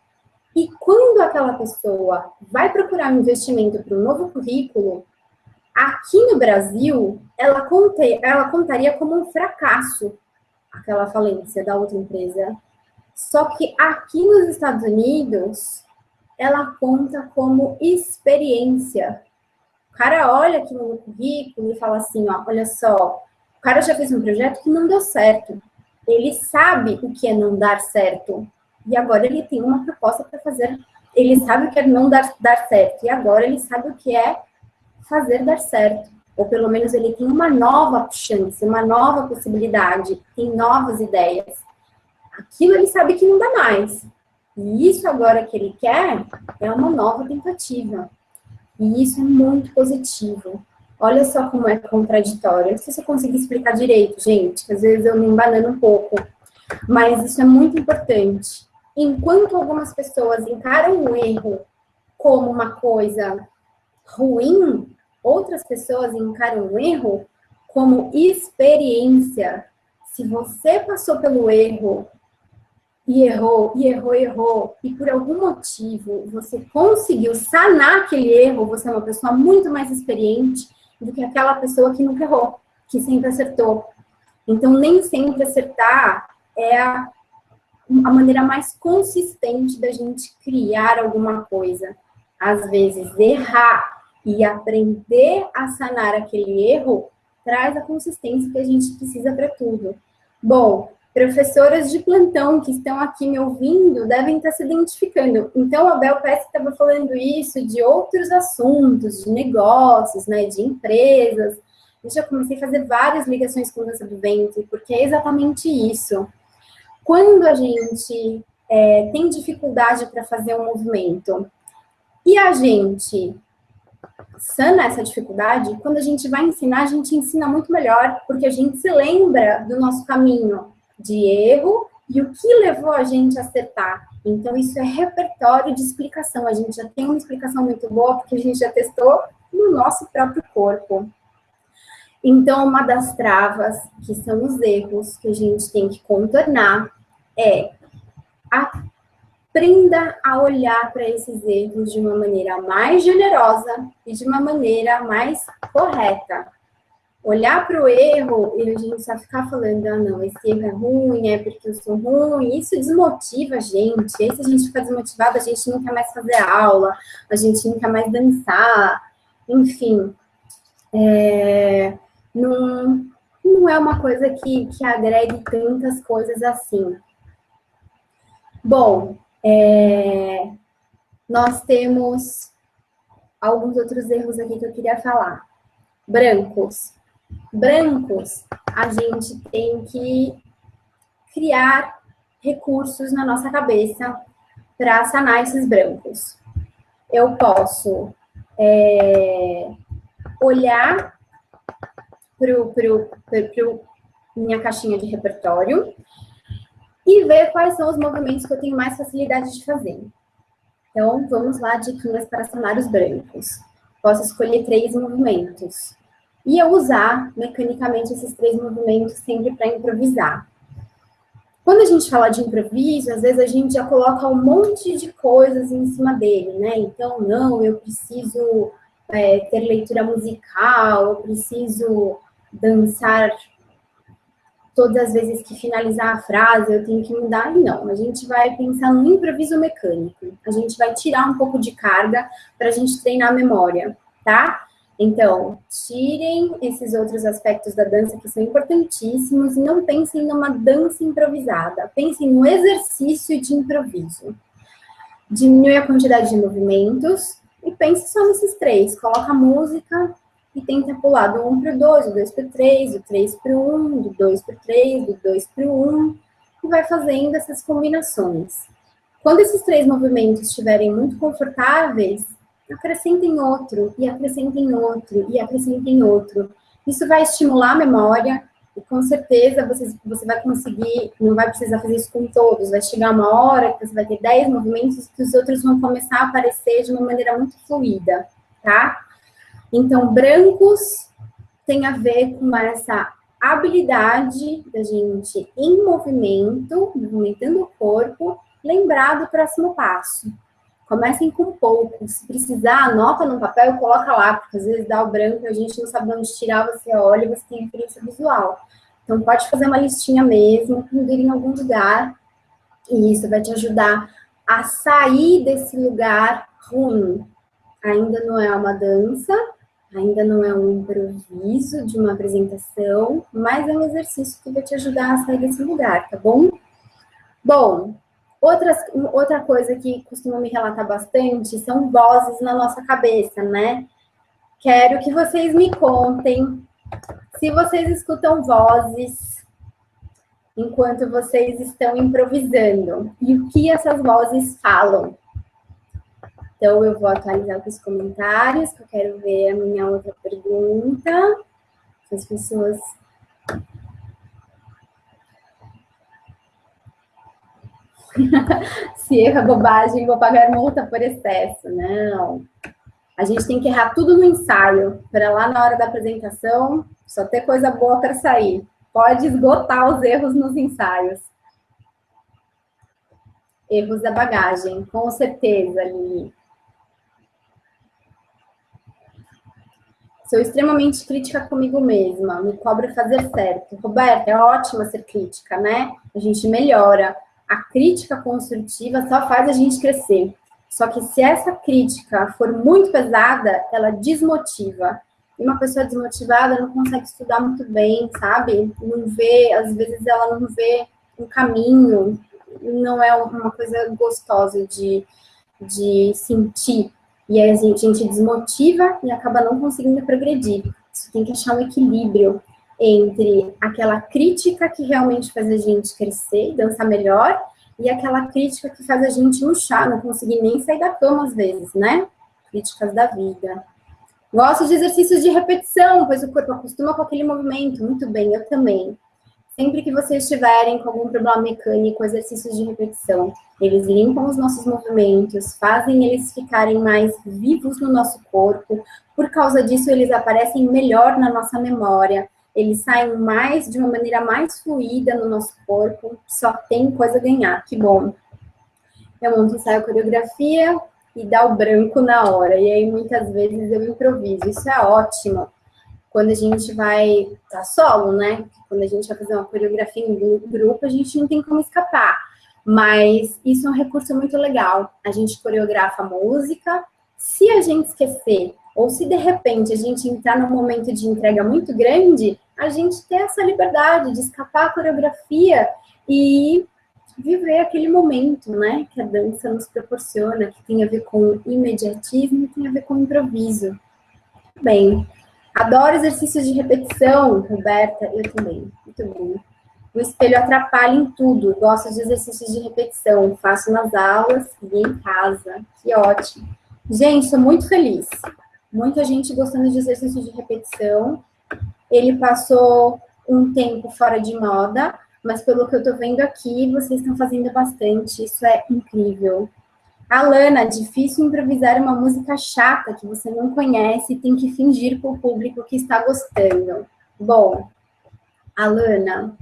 E quando aquela pessoa vai procurar um investimento para um novo currículo, aqui no Brasil, ela contaria como um fracasso aquela falência da outra empresa. Só que aqui nos Estados Unidos, ela conta como experiência. O cara olha aqui no currículo e fala assim, ó, olha só, o cara já fez um projeto que não deu certo. Ele sabe o que é não dar certo. E agora ele tem uma proposta para fazer. Ele sabe o que é não dar certo. E agora ele sabe o que é fazer dar certo. Ou pelo menos ele tem uma nova chance, uma nova possibilidade, tem novas ideias. Aquilo ele sabe que não dá mais. E isso agora que ele quer é uma nova tentativa. E isso é muito positivo. Olha só como é contraditório. Não sei se eu consegui explicar direito, gente, que às vezes eu me embanano um pouco. Mas isso é muito importante. Enquanto algumas pessoas encaram o erro como uma coisa ruim, outras pessoas encaram o erro como experiência. Se você passou pelo erro e errou, e por algum motivo você conseguiu sanar aquele erro, você é uma pessoa muito mais experiente do que aquela pessoa que nunca errou, que sempre acertou. Então, nem sempre acertar é a maneira mais consistente da gente criar alguma coisa. Às vezes, errar e aprender a sanar aquele erro traz a consistência que a gente precisa para tudo. Bom, professoras de plantão que estão aqui me ouvindo devem estar se identificando. Então, a Bel Pesce estava falando isso de outros assuntos, de negócios, né, de empresas. Eu já comecei a fazer várias ligações com dança do ventre, porque é exatamente isso. Quando a gente tem dificuldade para fazer um movimento e a gente sana essa dificuldade, quando a gente vai ensinar, a gente ensina muito melhor, porque a gente se lembra do nosso caminho de erro e o que levou a gente a acertar. Então, isso é repertório de explicação. A gente já tem uma explicação muito boa, porque a gente já testou no nosso próprio corpo. Então, uma das travas, que são os erros que a gente tem que contornar, é aprenda a olhar para esses erros de uma maneira mais generosa e de uma maneira mais correta. Olhar para o erro e a gente só ficar falando, ah, não, esse erro é ruim, é porque eu sou ruim, isso desmotiva a gente. E aí, se a gente ficar desmotivado, a gente não quer mais fazer aula, a gente não quer mais dançar, enfim. Não é uma coisa que agregue tantas coisas assim. Bom, nós temos alguns outros erros aqui que eu queria falar. Brancos. Brancos, a gente tem que criar recursos na nossa cabeça para sanar esses brancos. Eu posso olhar para minha caixinha de repertório e ver quais são os movimentos que eu tenho mais facilidade de fazer. Então, vamos lá, diquinhas para sanar os brancos. Posso escolher 3 movimentos. E eu usar, mecanicamente, esses 3 movimentos sempre para improvisar. Quando a gente fala de improviso, às vezes a gente já coloca um monte de coisas em cima dele, né? Então, não, eu preciso ter leitura musical, eu preciso dançar todas as vezes que finalizar a frase, eu tenho que mudar. Não, a gente vai pensar no improviso mecânico. A gente vai tirar um pouco de carga para a gente treinar a memória, tá? Então, tirem esses outros aspectos da dança que são importantíssimos e não pensem numa dança improvisada. Pensem no exercício de improviso. Diminui a quantidade de movimentos e pense só nesses 3. Coloca a música e tenta pular do 1 para o 2, do 2 para o 3, do 3 para o 1, do 2 para o 3, do 2 para o 1, e vai fazendo essas combinações. Quando esses 3 movimentos estiverem muito confortáveis, acrescentem outro, e acrescentem outro, e acrescentem outro. Isso vai estimular a memória, e com certeza você vai conseguir, não vai precisar fazer isso com todos, vai chegar uma hora que você vai ter 10 movimentos que os outros vão começar a aparecer de uma maneira muito fluida, tá? Então, brancos tem a ver com essa habilidade da gente, em movimento, movimentando o corpo, lembrar do próximo passo. Comecem com pouco. Se precisar, anota no papel e coloca lá, porque às vezes dá o branco e a gente não sabe de onde tirar, você olha e você tem referência visual. Então, pode fazer uma listinha mesmo, pendura em algum lugar, e isso vai te ajudar a sair desse lugar ruim. Ainda não é uma dança, ainda não é um improviso de uma apresentação, mas é um exercício que vai te ajudar a sair desse lugar, tá bom? Bom, outra coisa que costuma me relatar bastante são vozes na nossa cabeça, né? Quero que vocês me contem se vocês escutam vozes enquanto vocês estão improvisando e o que essas vozes falam. Então, eu vou atualizar aqui os comentários, que eu quero ver a minha outra pergunta. As pessoas... Se erra bobagem, vou pagar multa por excesso. Não. A gente tem que errar tudo no ensaio, para lá na hora da apresentação, só ter coisa boa para sair. Pode esgotar os erros nos ensaios. Erros da bagagem, com certeza, Lili. Sou extremamente crítica comigo mesma, me cobro fazer certo. Roberta, é ótimo ser crítica, né? A gente melhora. A crítica construtiva só faz a gente crescer. Só que se essa crítica for muito pesada, ela desmotiva. E uma pessoa desmotivada não consegue estudar muito bem, sabe? Não vê, às vezes ela não vê um caminho, não é uma coisa gostosa de sentir. E aí a gente desmotiva e acaba não conseguindo progredir. Você tem que achar um equilíbrio entre aquela crítica que realmente faz a gente crescer e dançar melhor, e aquela crítica que faz a gente murchar, não conseguir nem sair da cama às vezes, né? Críticas da vida. Gosto de exercícios de repetição, pois o corpo acostuma com aquele movimento. Muito bem, eu também. Sempre que vocês estiverem com algum problema mecânico, exercícios de repetição, eles limpam os nossos movimentos, fazem eles ficarem mais vivos no nosso corpo. Por causa disso, eles aparecem melhor na nossa memória. Eles saem de uma maneira mais fluida no nosso corpo. Só tem coisa a ganhar, que bom. Eu monto ensaio coreografia e dá o branco na hora. E aí, muitas vezes, eu improviso. Isso é ótimo. Quando a gente vai tá solo, né? Quando a gente vai fazer uma coreografia em grupo, a gente não tem como escapar. Mas isso é um recurso muito legal. A gente coreografa a música. Se a gente esquecer, ou se de repente a gente entrar num momento de entrega muito grande, a gente tem essa liberdade de escapar a coreografia e viver aquele momento, né, que a dança nos proporciona, que tem a ver com imediatismo, tem a ver com improviso. Bem, adoro exercícios de repetição, Roberta, eu também, muito bem. O espelho atrapalha em tudo, gosto de exercícios de repetição, faço nas aulas e em casa, que ótimo. Gente, estou muito feliz, muita gente gostando de exercícios de repetição, ele passou um tempo fora de moda, mas pelo que eu estou vendo aqui, vocês estão fazendo bastante, isso é incrível. Alana, difícil improvisar uma música chata que você não conhece e tem que fingir para o público que está gostando. Bom, Alana,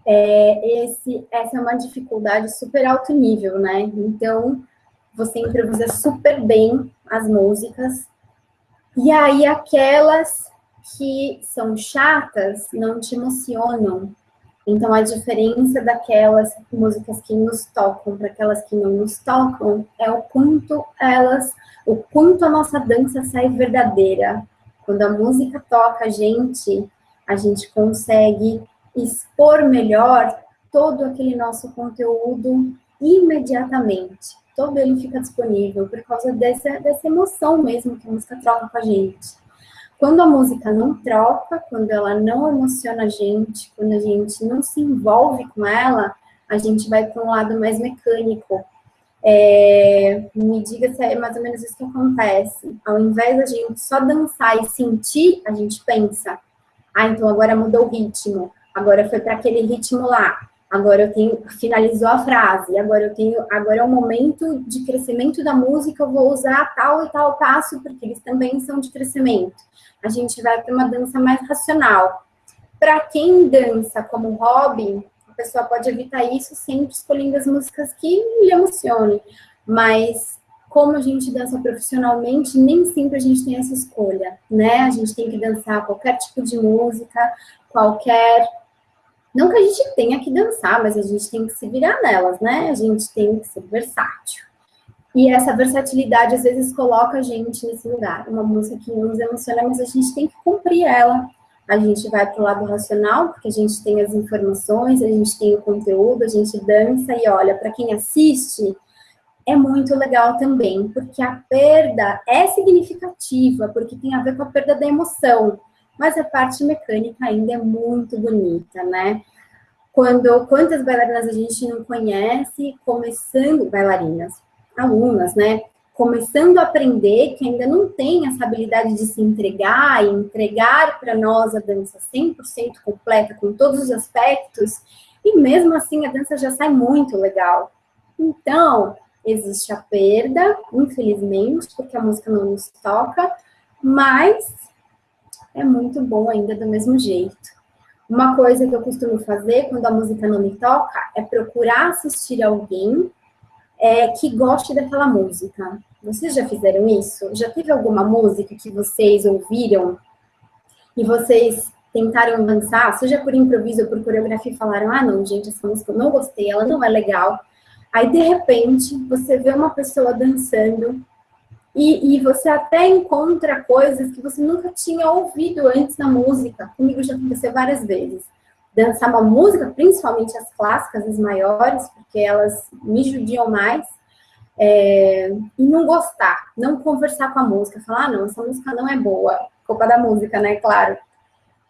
essa é uma dificuldade super alto nível, né? Então, você improvisa super bem as músicas, e aí aquelas que são chatas não te emocionam. Então, a diferença daquelas músicas que nos tocam para aquelas que não nos tocam é o quanto a nossa dança sai verdadeira. Quando a música toca a gente consegue expor melhor todo aquele nosso conteúdo imediatamente. Todo ele fica disponível por causa dessa emoção mesmo que a música troca com a gente. Quando a música não troca, quando ela não emociona a gente, quando a gente não se envolve com ela, a gente vai para um lado mais mecânico. Me diga se é mais ou menos isso que acontece. Ao invés da gente só dançar e sentir, a gente pensa, então agora mudou o ritmo, agora foi para aquele ritmo lá, agora finalizou a frase, agora é o momento de crescimento da música, eu vou usar tal e tal passo, porque eles também são de crescimento. A gente vai para uma dança mais racional. Para quem dança como hobby, a pessoa pode evitar isso sempre escolhendo as músicas que lhe emocionem. Mas, como a gente dança profissionalmente, nem sempre a gente tem essa escolha, né? A gente tem que dançar qualquer tipo de música, não que a gente tenha que dançar, mas a gente tem que se virar nelas, né? A gente tem que ser versátil. E essa versatilidade, às vezes, coloca a gente nesse lugar. Uma música que nos emociona, mas a gente tem que cumprir ela. A gente vai para o lado racional, porque a gente tem as informações, a gente tem o conteúdo, a gente dança e olha, para quem assiste, é muito legal também, porque a perda é significativa, porque tem a ver com a perda da emoção, mas a parte mecânica ainda é muito bonita, né? Quantas bailarinas a gente não conhece, bailarinas, alunas, né? Começando a aprender, que ainda não tem essa habilidade de se entregar e entregar para nós a dança 100% completa, com todos os aspectos, e mesmo assim a dança já sai muito legal. Então, existe a perda, infelizmente, porque a música não nos toca, mas é muito bom ainda do mesmo jeito. Uma coisa que eu costumo fazer quando a música não me toca é procurar assistir alguém que goste daquela música. Vocês já fizeram isso? Já teve alguma música que vocês ouviram e vocês tentaram dançar, seja por improviso ou por coreografia, e falaram, não, gente, essa música eu não gostei, ela não é legal. Aí, de repente, você vê uma pessoa dançando e você até encontra coisas que você nunca tinha ouvido antes na música. Comigo já aconteceu várias vezes. Dançar uma música, principalmente as clássicas, as maiores, porque elas me judiam mais, e não gostar, não conversar com a música, falar, não, essa música não é boa, culpa da música, né, claro.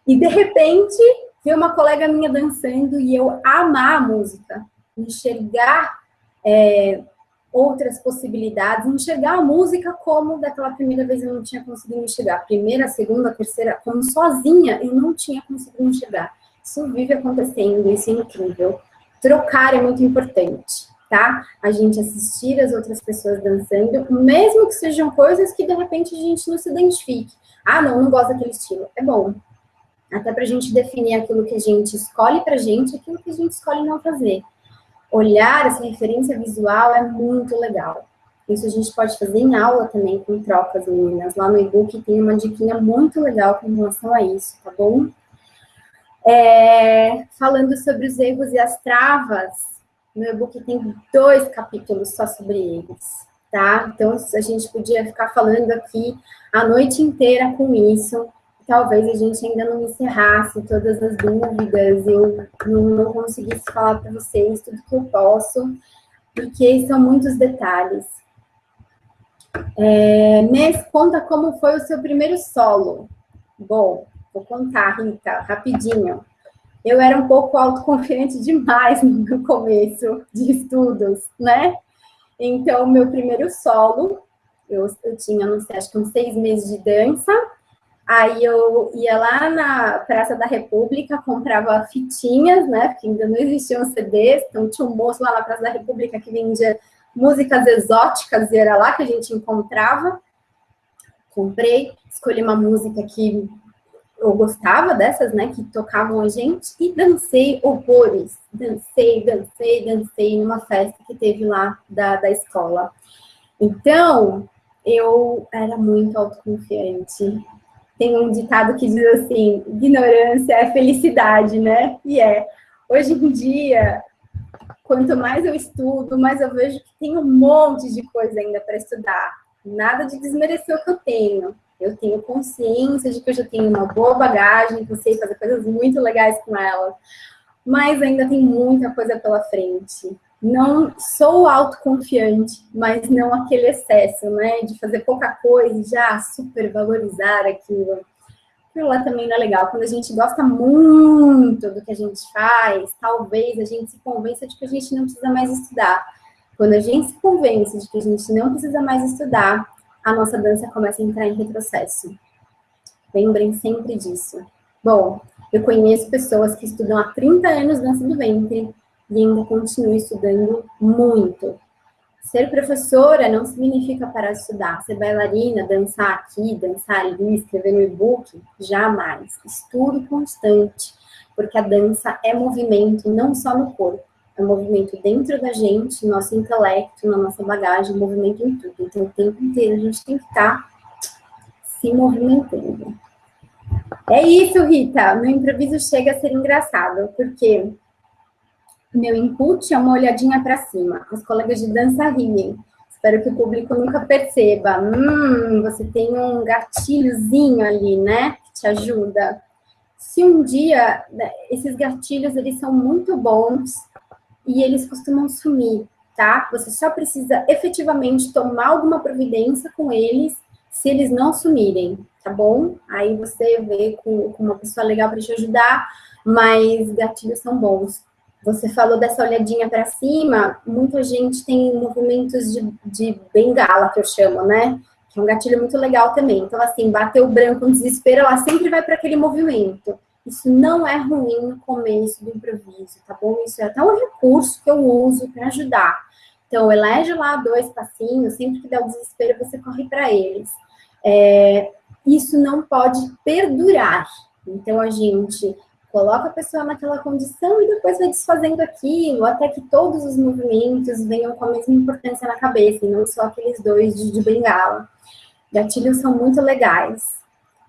E, de repente, ver uma colega minha dançando e eu amar a música, enxergar outras possibilidades, enxergar a música como daquela primeira vez eu não tinha conseguido enxergar. Primeira, segunda, terceira, como sozinha, eu não tinha conseguido enxergar. Isso vive acontecendo, isso é incrível. Trocar é muito importante, tá? A gente assistir as outras pessoas dançando, mesmo que sejam coisas que, de repente, a gente não se identifique. Não gosto daquele estilo. É bom. Até pra gente definir aquilo que a gente escolhe pra gente, aquilo que a gente escolhe não fazer. Olhar essa referência visual é muito legal. Isso a gente pode fazer em aula também, com trocas, meninas. Lá no e-book tem uma diquinha muito legal com relação a isso, tá bom? Falando sobre os erros e as travas, no e-book tem 2 capítulos só sobre eles, tá? Então, a gente podia ficar falando aqui a noite inteira com isso. talvez a gente ainda não encerrasse todas as dúvidas, eu não conseguisse falar para vocês tudo que eu posso, porque são muitos detalhes. Nes, conta como foi o seu primeiro solo. Bom, vou contar, Rita, rapidinho. Eu era um pouco autoconfiante demais no meu começo de estudos, né? Então, meu primeiro solo, eu tinha, não sei, acho que uns 6 meses de dança. Aí eu ia lá na Praça da República, comprava fitinhas, né? Porque ainda não existiam CDs, então tinha um moço lá na Praça da República que vendia músicas exóticas e era lá que a gente encontrava. Comprei, escolhi uma música que eu gostava dessas, né? Que tocavam a gente e dancei horrores. Dancei numa festa que teve lá da escola. Então, eu era muito autoconfiante. Tem um ditado que diz assim, ignorância é felicidade, né? E é. Hoje em dia, quanto mais eu estudo, mais eu vejo que tem um monte de coisa ainda para estudar. Nada de desmerecer o que eu tenho. Eu tenho consciência de que eu já tenho uma boa bagagem, que eu sei fazer coisas muito legais com ela. Mas ainda tem muita coisa pela frente. Não sou autoconfiante, mas não aquele excesso, né? De fazer pouca coisa e já supervalorizar aquilo. Aquilo lá também não é legal. Quando a gente gosta muito do que a gente faz, talvez a gente se convença de que a gente não precisa mais estudar. Quando a gente se convence de que a gente não precisa mais estudar, a nossa dança começa a entrar em retrocesso. Lembrem sempre disso. Bom, eu conheço pessoas que estudam há 30 anos dança do ventre e ainda continuam estudando muito. Ser professora não significa parar de estudar. Ser bailarina, dançar aqui, dançar ali, escrever no e-book, jamais. Estudo constante, porque a dança é movimento não só no corpo, é movimento dentro da gente, no nosso intelecto, na nossa bagagem, movimento em tudo. Então, o tempo inteiro a gente tem que estar se movimentando. É isso, Rita. Meu improviso chega a ser engraçado, porque meu input é uma olhadinha para cima. Os colegas de dança riem. Espero que o público nunca perceba. Você tem um gatilhozinho ali, né? Que te ajuda. Se um dia, esses gatilhos, eles são muito bons e eles costumam sumir, tá? Você só precisa efetivamente tomar alguma providência com eles se eles não sumirem, tá bom? Aí você vê com uma pessoa legal para te ajudar, mas gatilhos são bons. Você falou dessa olhadinha para cima, muita gente tem movimentos de bengala, que eu chamo, né? Que é um gatilho muito legal também. Então, assim, bateu o branco no desespero, ela sempre vai para aquele movimento. Isso não é ruim no começo do improviso, tá bom? Isso é até um recurso que eu uso para ajudar. Então, elege lá 2 passinhos, sempre que der o desespero, você corre para eles. Isso não pode perdurar. Então, a gente coloca a pessoa naquela condição e depois vai desfazendo aquilo, até que todos os movimentos venham com a mesma importância na cabeça, e não só aqueles 2 de bengala. Gatilhos são muito legais.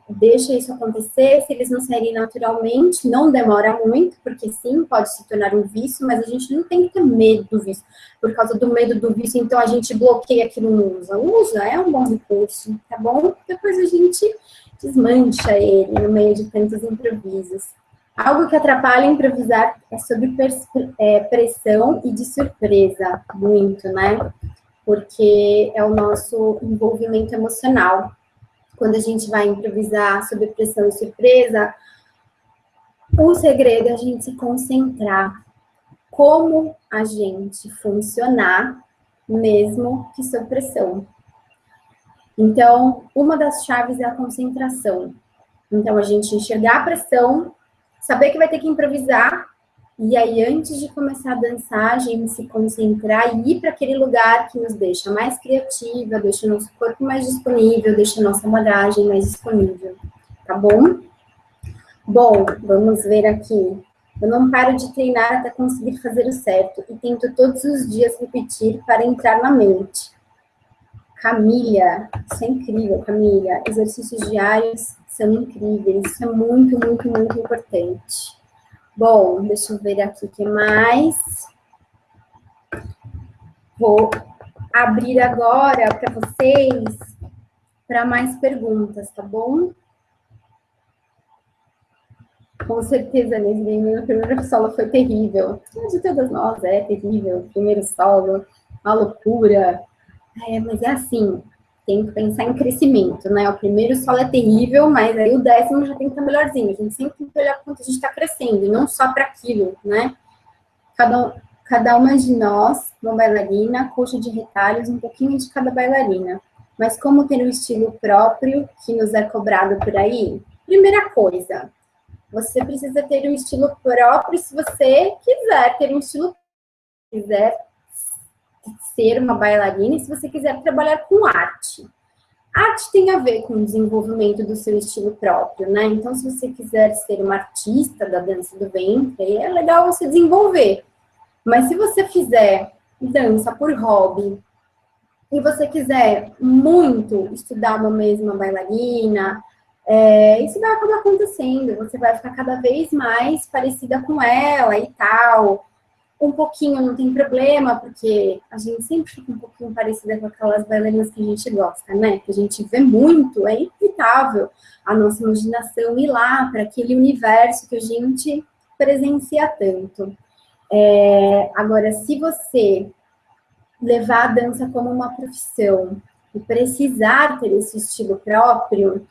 Deixa isso acontecer, se eles não saírem naturalmente, não demora muito, porque sim, pode se tornar um vício, mas a gente não tem que ter medo do vício. Por causa do medo do vício, então a gente bloqueia aquilo, não usa. Usa, é um bom recurso, tá bom? Depois a gente desmancha ele no meio de tantos improvisos. Algo que atrapalha improvisar é sobre pressão e de surpresa, muito, né? Porque é o nosso envolvimento emocional. Quando a gente vai improvisar sobre pressão e surpresa, o segredo é a gente se concentrar. Como a gente funcionar, mesmo que sob pressão. Então, uma das chaves é a concentração. Então, a gente enxergar a pressão, saber que vai ter que improvisar, e aí, antes de começar a dançar, a gente se concentrar e ir para aquele lugar que nos deixa mais criativa, deixa o nosso corpo mais disponível, deixa a nossa bagagem mais disponível, tá bom? Bom, vamos ver aqui. Eu não paro de treinar até conseguir fazer o certo e tento todos os dias repetir para entrar na mente. Camila, isso é incrível, Camila. Exercícios diários são incríveis, isso é muito, muito, muito importante. Bom, deixa eu ver aqui o que mais. Vou abrir agora para vocês, para mais perguntas, tá bom? Com certeza, Nesbim, meu primeiro solo foi terrível. De todas nós, é terrível. Primeiro solo, uma loucura. Mas é assim, tem que pensar em crescimento, né? O primeiro solo é terrível, mas aí o 10º já tem que estar melhorzinho. A gente sempre tem que olhar quanto a gente está crescendo, e não só para aquilo, né? Cada uma de nós, uma bailarina, coxa de retalhos, um pouquinho de cada bailarina. Mas como ter um estilo próprio que nos é cobrado por aí? Primeira coisa, você precisa ter um estilo próprio se você quiser ter um estilo, quiser ser uma bailarina e se você quiser trabalhar com arte. Arte tem a ver com o desenvolvimento do seu estilo próprio, né? Então, se você quiser ser uma artista da dança do ventre, é legal você desenvolver. Mas se você fizer dança por hobby e você quiser muito estudar uma mesma bailarina, isso vai acabar acontecendo. Você vai ficar cada vez mais parecida com ela e tal. Um pouquinho não tem problema, porque a gente sempre fica um pouquinho parecida com aquelas bailarinas que a gente gosta, né? Que a gente vê muito, é inevitável a nossa imaginação ir lá para aquele universo que a gente presencia tanto. Agora, se você levar a dança como uma profissão e precisar ter esse estilo próprio,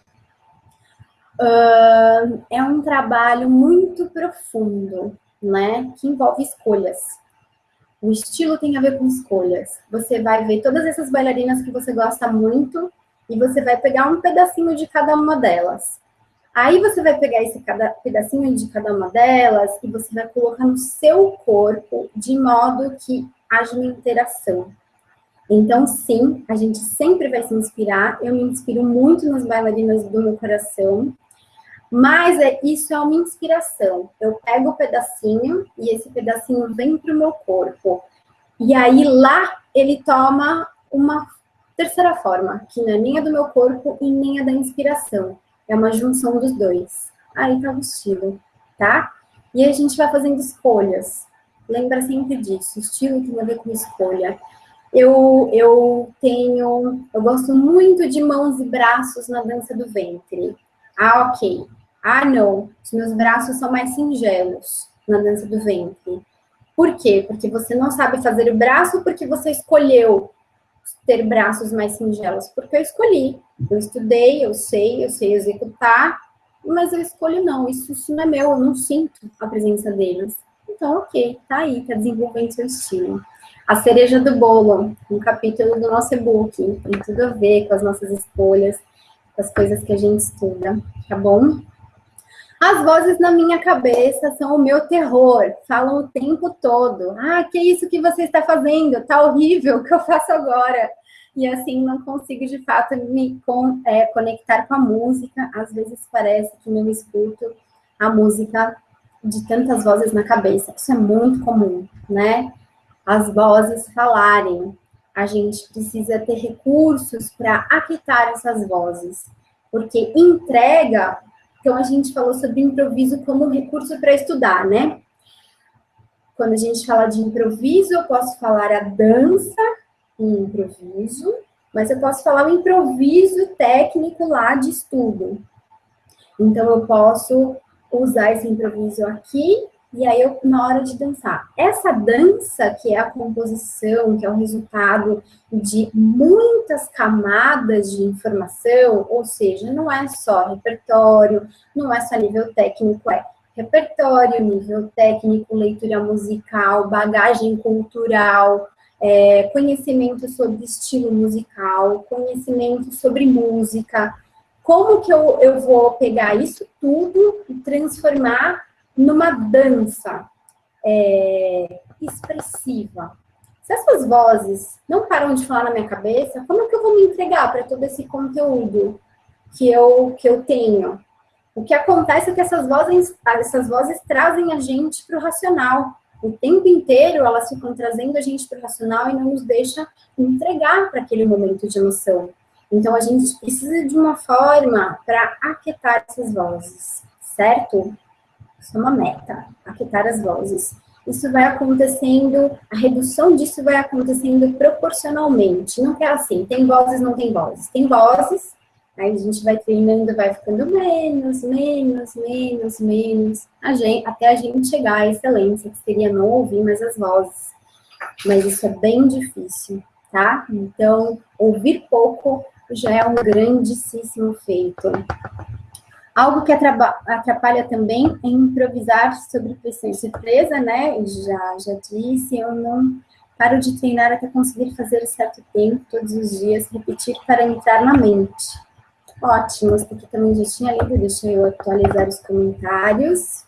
é um trabalho muito profundo, né? Que envolve escolhas. O estilo tem a ver com escolhas. Você vai ver todas essas bailarinas que você gosta muito e você vai pegar um pedacinho de cada uma delas. Aí você vai pegar esse pedacinho de cada uma delas e você vai colocar no seu corpo de modo que haja uma interação. Então, sim, a gente sempre vai se inspirar. Eu me inspiro muito nas bailarinas do meu coração. Mas isso é uma inspiração. Eu pego o pedacinho e esse pedacinho vem para o meu corpo. E aí lá ele toma uma terceira forma, que não é nem a do meu corpo e nem a da inspiração. É uma junção dos dois. Aí tá o estilo, tá? E a gente vai fazendo escolhas. Lembra sempre disso. Estilo tem a ver com escolha. Eu gosto muito de mãos e braços na dança do ventre. Ah, ok. Ah, não. Os meus braços são mais singelos na dança do ventre. Por quê? Porque você não sabe fazer o braço porque você escolheu ter braços mais singelos. Porque eu escolhi. Eu estudei, eu sei executar, mas eu escolho não. Isso não é meu, eu não sinto a presença deles. Então, ok, tá aí, tá desenvolvendo seu estilo. A cereja do bolo, um capítulo do nosso e-book. Tem tudo a ver com as nossas escolhas, com as coisas que a gente estuda, tá bom? As vozes na minha cabeça são o meu terror, falam o tempo todo. Ah, que isso que você está fazendo? Tá horrível, o que eu faço agora? E assim, não consigo, de fato, me conectar com a música. Às vezes parece que não escuto a música de tantas vozes na cabeça. Isso é muito comum, né? As vozes falarem. A gente precisa ter recursos para aquietar essas vozes. Porque entrega... Então, a gente falou sobre improviso como um recurso para estudar, né? Quando a gente fala de improviso, eu posso falar a dança em improviso, mas eu posso falar o improviso técnico lá de estudo. Então, eu posso usar esse improviso aqui, e aí eu, na hora de dançar. Essa dança, que é a composição, que é o resultado de muitas camadas de informação, ou seja, não é só repertório, não é só nível técnico, é repertório, nível técnico, leitura musical, bagagem cultural, conhecimento sobre estilo musical, conhecimento sobre música. Como que eu vou pegar isso tudo e transformar numa dança expressiva? Se essas vozes não param de falar na minha cabeça, como é que eu vou me entregar para todo esse conteúdo que eu tenho? O que acontece é que essas vozes trazem a gente para o racional. O tempo inteiro elas ficam trazendo a gente para o racional e não nos deixa entregar para aquele momento de emoção. Então, a gente precisa de uma forma para aquietar essas vozes, certo? Isso é uma meta, aquietar as vozes. Isso vai acontecendo, a redução disso vai acontecendo proporcionalmente. Não é assim, tem vozes, não tem vozes. Tem vozes, Aí a gente vai treinando, vai ficando menos, até a gente chegar à excelência, que seria não ouvir mais as vozes. Mas isso é bem difícil, tá? Então, ouvir pouco já é um grandíssimo feito. Algo que atrapalha também é improvisar sobre pressão e surpresa, né? Já disse, eu não paro de treinar até conseguir fazer certo tempo, todos os dias, repetir para entrar na mente. Ótimo, esse aqui também já tinha lido, deixa eu atualizar os comentários.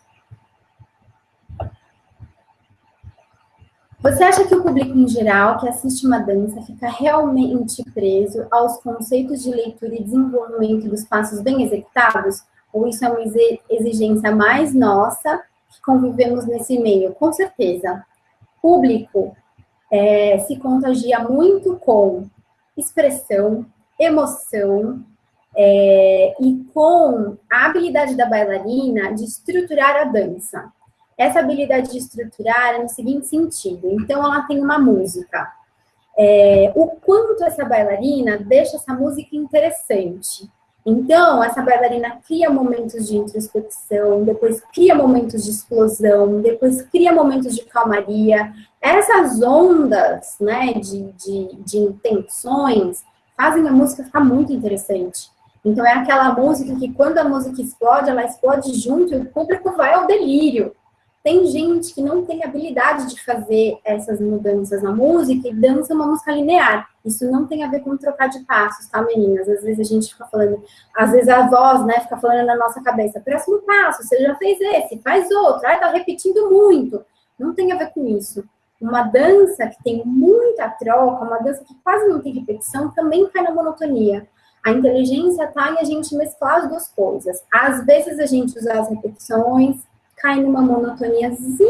Você acha que o público em geral que assiste uma dança fica realmente preso aos conceitos de leitura e desenvolvimento dos passos bem executados? Ou isso é uma exigência mais nossa que convivemos nesse meio? Com certeza. Público se contagia muito com expressão, emoção, e com a habilidade da bailarina de estruturar a dança. Essa habilidade de estruturar é no seguinte sentido. Então, ela tem uma música. O quanto essa bailarina deixa essa música interessante. Então, essa bailarina cria momentos de introspecção, depois cria momentos de explosão, depois cria momentos de calmaria. Essas ondas, né, de intenções fazem a música ficar muito interessante. Então, é aquela música que, quando a música explode, ela explode junto e o público vai ao delírio. Tem gente que não tem habilidade de fazer essas mudanças na música e dança uma música linear. Isso não tem a ver com trocar de passos, tá, meninas? Às vezes a gente fica falando, às vezes a voz, né, fica falando na nossa cabeça, próximo passo, você já fez esse, faz outro, tá repetindo muito. Não tem a ver com isso. Uma dança que tem muita troca, uma dança que quase não tem repetição, também cai na monotonia. A inteligência está em a gente mesclar as duas coisas. Às vezes a gente usa as repetições, cai numa monotoniazinha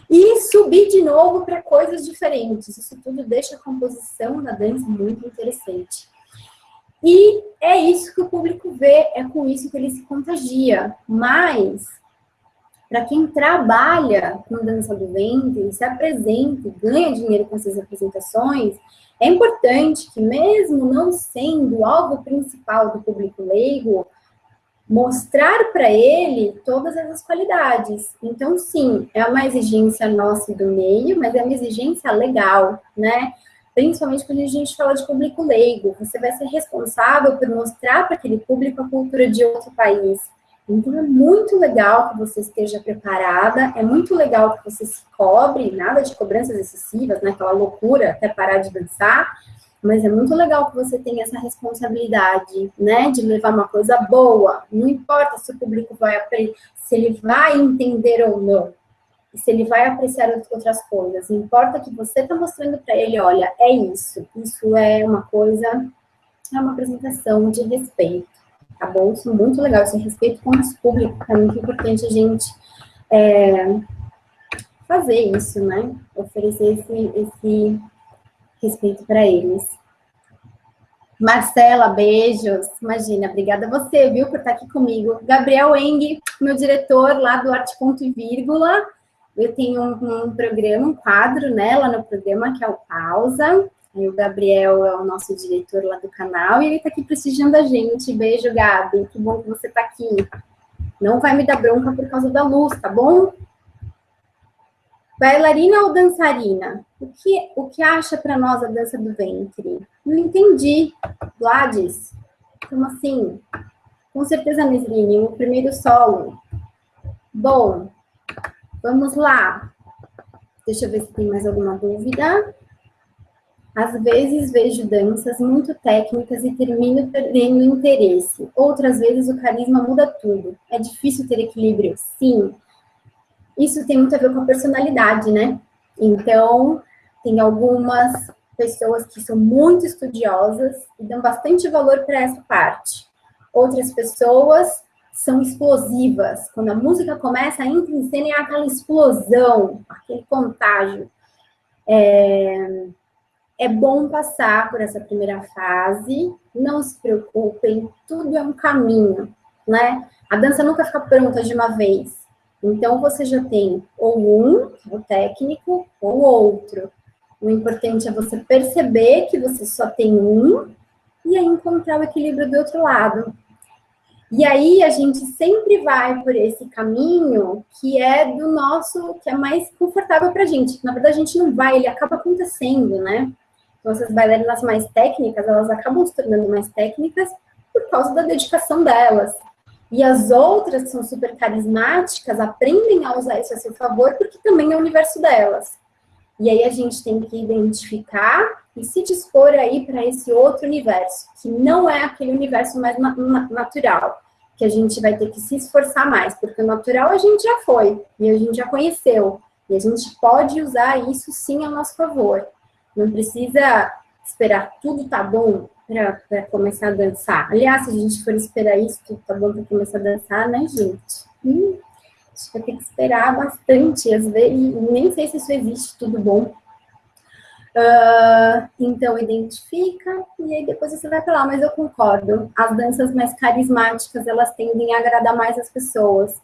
e subir de novo para coisas diferentes. Isso tudo deixa a composição da dança muito interessante. E é isso que o público vê, é com isso que ele se contagia. Mas, para quem trabalha com dança do ventre, se apresenta e ganha dinheiro com essas apresentações, é importante que, mesmo não sendo o alvo principal do público leigo, mostrar para ele todas essas qualidades. Então, sim, é uma exigência nossa e do meio, mas é uma exigência legal, né? Principalmente quando a gente fala de público leigo. Você vai ser responsável por mostrar para aquele público a cultura de outro país. Então, é muito legal que você esteja preparada, é muito legal que você se cobre, nada de cobranças excessivas, né? Aquela loucura até parar de dançar. Mas é muito legal que você tenha essa responsabilidade, né, de levar uma coisa boa. Não importa se o público vai aprender, se ele vai entender ou não, se ele vai apreciar outras coisas. Importa que você está mostrando para ele, olha, é isso. Isso é uma coisa, é uma apresentação de respeito, tá bom? Isso é muito legal, esse respeito com o nosso público. É muito importante a gente fazer isso, né? Oferecer esse respeito para eles. Marcela, beijos. Imagina, obrigada a você, viu, por estar aqui comigo. Gabriel Eng, meu diretor lá do Arte Ponto e Vírgula. Eu tenho um programa, um quadro, né, lá no programa, que é o Pausa. Aí o Gabriel é o nosso diretor lá do canal e ele está aqui prestigiando a gente. Beijo, Gabi. Que bom que você está aqui. Não vai me dar bronca por causa da luz, tá bom? Bailarina ou dançarina? O que acha para nós a dança do ventre? Não entendi. Gladys, como assim? Com certeza, Nesline, o primeiro solo. Bom, vamos lá. Deixa eu ver se tem mais alguma dúvida. Às vezes vejo danças muito técnicas e termino perdendo interesse. Outras vezes o carisma muda tudo. É difícil ter equilíbrio? Sim. Isso tem muito a ver com a personalidade, né? Então, tem algumas pessoas que são muito estudiosas e dão bastante valor para essa parte. Outras pessoas são explosivas. Quando a música começa, entra em cena e há aquela explosão, aquele contágio. É bom passar por essa primeira fase, não se preocupem, tudo é um caminho, né? A dança nunca fica pronta de uma vez. Então, você já tem ou um, o técnico, ou outro. O importante é você perceber que você só tem um e aí encontrar o equilíbrio do outro lado. E aí a gente sempre vai por esse caminho que é do nosso, que é mais confortável pra gente. Na verdade, a gente não vai, ele acaba acontecendo, né? Então, essas bailarinas mais técnicas, elas acabam se tornando mais técnicas por causa da dedicação delas. E as outras, que são super carismáticas, aprendem a usar isso a seu favor, porque também é o universo delas. E aí a gente tem que identificar e se dispor aí para esse outro universo, que não é aquele universo mais natural, que a gente vai ter que se esforçar mais, porque o natural a gente já foi, e a gente já conheceu, e a gente pode usar isso sim a nosso favor. Não precisa esperar tudo tá bom para começar a dançar. Aliás, se a gente for esperar isso, tudo tá bom para começar a dançar, né, gente? A gente vai ter que esperar bastante, às vezes, e nem sei se isso existe, tudo bom. Então, identifica, e aí depois você vai para lá, mas eu concordo. As danças mais carismáticas, elas tendem a agradar mais as pessoas.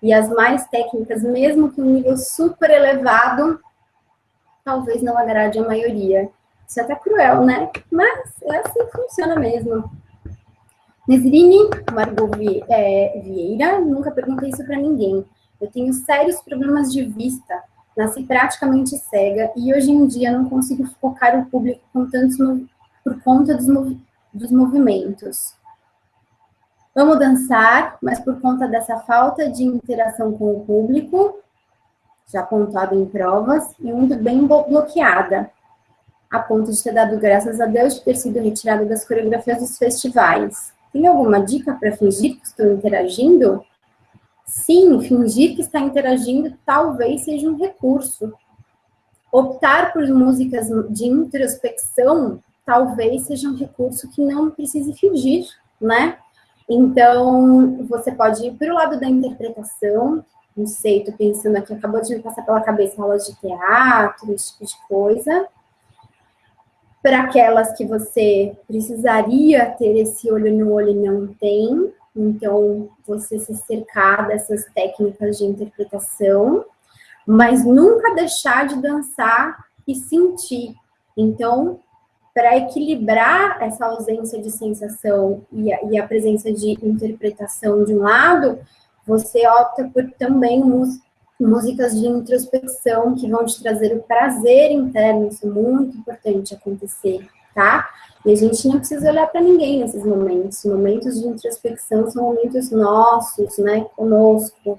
E as mais técnicas, mesmo que um nível super elevado, talvez não agrade a maioria. Isso é até cruel, né? Mas é assim que funciona mesmo. Nesrine Margot Vieira, nunca perguntei isso para ninguém. Eu tenho sérios problemas de vista, nasci praticamente cega e hoje em dia não consigo focar o público com tantos por conta dos movimentos. Amo dançar, mas por conta dessa falta de interação com o público, já apontado em provas, e muito bem bloqueada, a ponto de ter dado graças a Deus de ter sido retirada das coreografias dos festivais. Tem alguma dica para fingir que estou interagindo? Sim, fingir que está interagindo talvez seja um recurso. Optar por músicas de introspecção talvez seja um recurso que não precise fingir, né? Então, você pode ir para o lado da interpretação, não sei, estou pensando aqui, acabou de me passar pela cabeça aulas de teatro, esse tipo de coisa. Para aquelas que você precisaria ter esse olho no olho e não tem, então você se cercar dessas técnicas de interpretação, mas nunca deixar de dançar e sentir. Então, para equilibrar essa ausência de sensação e a presença de interpretação de um lado, você opta por também músicas de introspecção que vão te trazer o prazer interno, isso é muito importante acontecer, tá? E a gente não precisa olhar para ninguém nesses momentos. Momentos de introspecção são momentos nossos, né, conosco,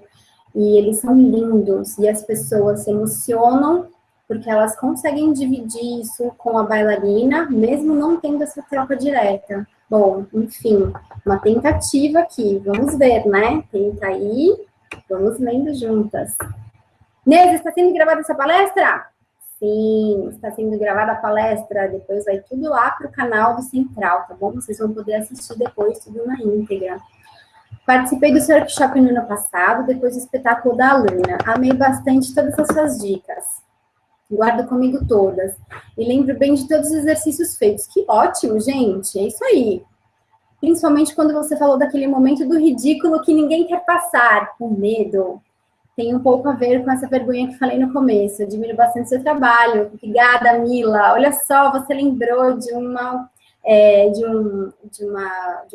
e eles são lindos, e as pessoas se emocionam porque elas conseguem dividir isso com a bailarina, mesmo não tendo essa troca direta. Bom, enfim, uma tentativa aqui, vamos ver, né? Tenta aí. Vamos lendo juntas. Neise, está sendo gravada essa palestra? Sim, está sendo gravada a palestra. Depois vai tudo lá para o canal do Central, tá bom? Vocês vão poder assistir depois tudo na íntegra. Participei do seu workshop no ano passado, depois do espetáculo da aluna. Amei bastante todas as suas dicas. Guardo comigo todas. E lembro bem de todos os exercícios feitos. Que ótimo, gente. É isso aí. Principalmente quando você falou daquele momento do ridículo que ninguém quer passar, o medo. Tem um pouco a ver com essa vergonha que falei no começo. Admiro bastante seu trabalho. Obrigada, Mila. Olha só, você lembrou de um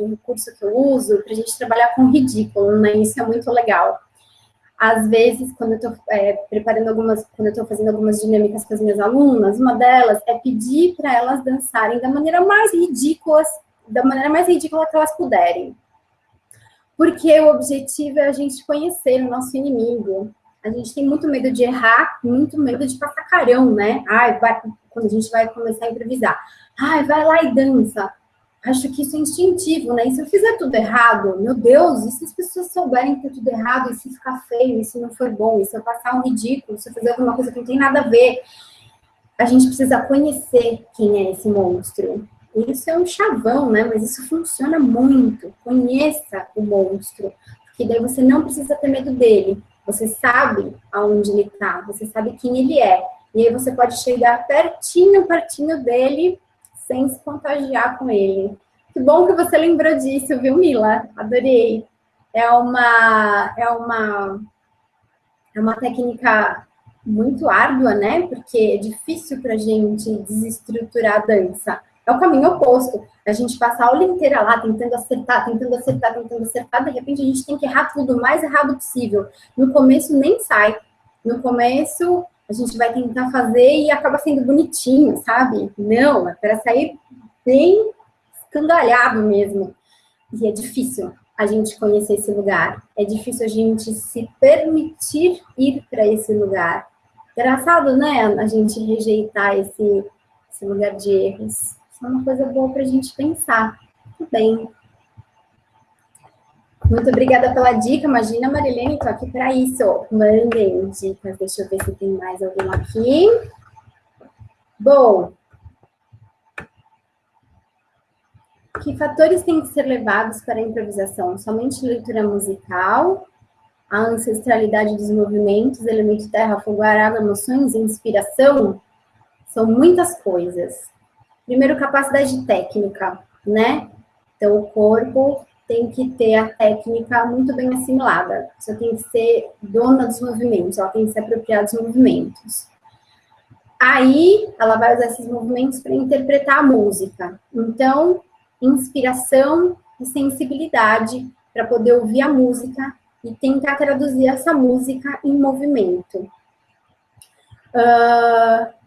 recurso que eu uso para a gente trabalhar com ridículo, né? Isso é muito legal. Às vezes, quando eu estou quando eu estou fazendo algumas dinâmicas com as minhas alunas, uma delas é pedir para elas dançarem da maneira mais ridícula que elas puderem. Porque o objetivo é a gente conhecer o nosso inimigo. A gente tem muito medo de errar, muito medo de passar carão, né? Quando a gente vai começar a improvisar. Vai lá e dança. Acho que isso é instintivo, né? E se eu fizer tudo errado, meu Deus, e se as pessoas souberem que é tudo errado, e se ficar feio, e se não for bom, e se eu passar um ridículo, se eu fazer alguma coisa que não tem nada a ver, a gente precisa conhecer quem é esse monstro. Isso é um chavão, né? Mas isso funciona muito. Conheça o monstro, porque daí você não precisa ter medo dele. Você sabe aonde ele está, você sabe quem ele é. E aí você pode chegar pertinho dele, sem se contagiar com ele. Que bom que você lembrou disso, viu, Mila? Adorei. É uma técnica muito árdua, né? Porque é difícil para a gente desestruturar a dança. É o caminho oposto. A gente passa a aula inteira lá, tentando acertar, tentando acertar, tentando acertar, de repente a gente tem que errar tudo o mais errado possível. No começo nem sai. No começo a gente vai tentar fazer e acaba sendo bonitinho, sabe? Não, é para sair bem escangalhado mesmo. E é difícil a gente conhecer esse lugar. É difícil a gente se permitir ir para esse lugar. Engraçado, né? A gente rejeitar esse lugar de erros. Isso é uma coisa boa para a gente pensar. Tudo bem. Muito obrigada pela dica. Imagina, Marilene, estou aqui para isso. Mandem dicas. Deixa eu ver se tem mais alguém aqui. Bom. Que fatores têm que ser levados para a improvisação? Somente leitura musical, a ancestralidade dos movimentos, elemento terra, fogo, ar, água, emoções, inspiração? São muitas coisas. Primeiro, capacidade técnica, né? Então, o corpo tem que ter a técnica muito bem assimilada. Você tem que ser dona dos movimentos, ela tem que se apropriar dos movimentos. Aí, ela vai usar esses movimentos para interpretar a música. Então, inspiração e sensibilidade para poder ouvir a música e tentar traduzir essa música em movimento.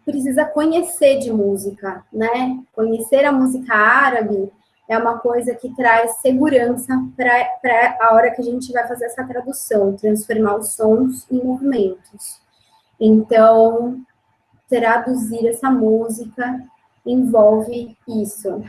Precisa conhecer de música, né? Conhecer a música árabe é uma coisa que traz segurança para a hora que a gente vai fazer essa tradução, transformar os sons em movimentos. Então, traduzir essa música envolve isso.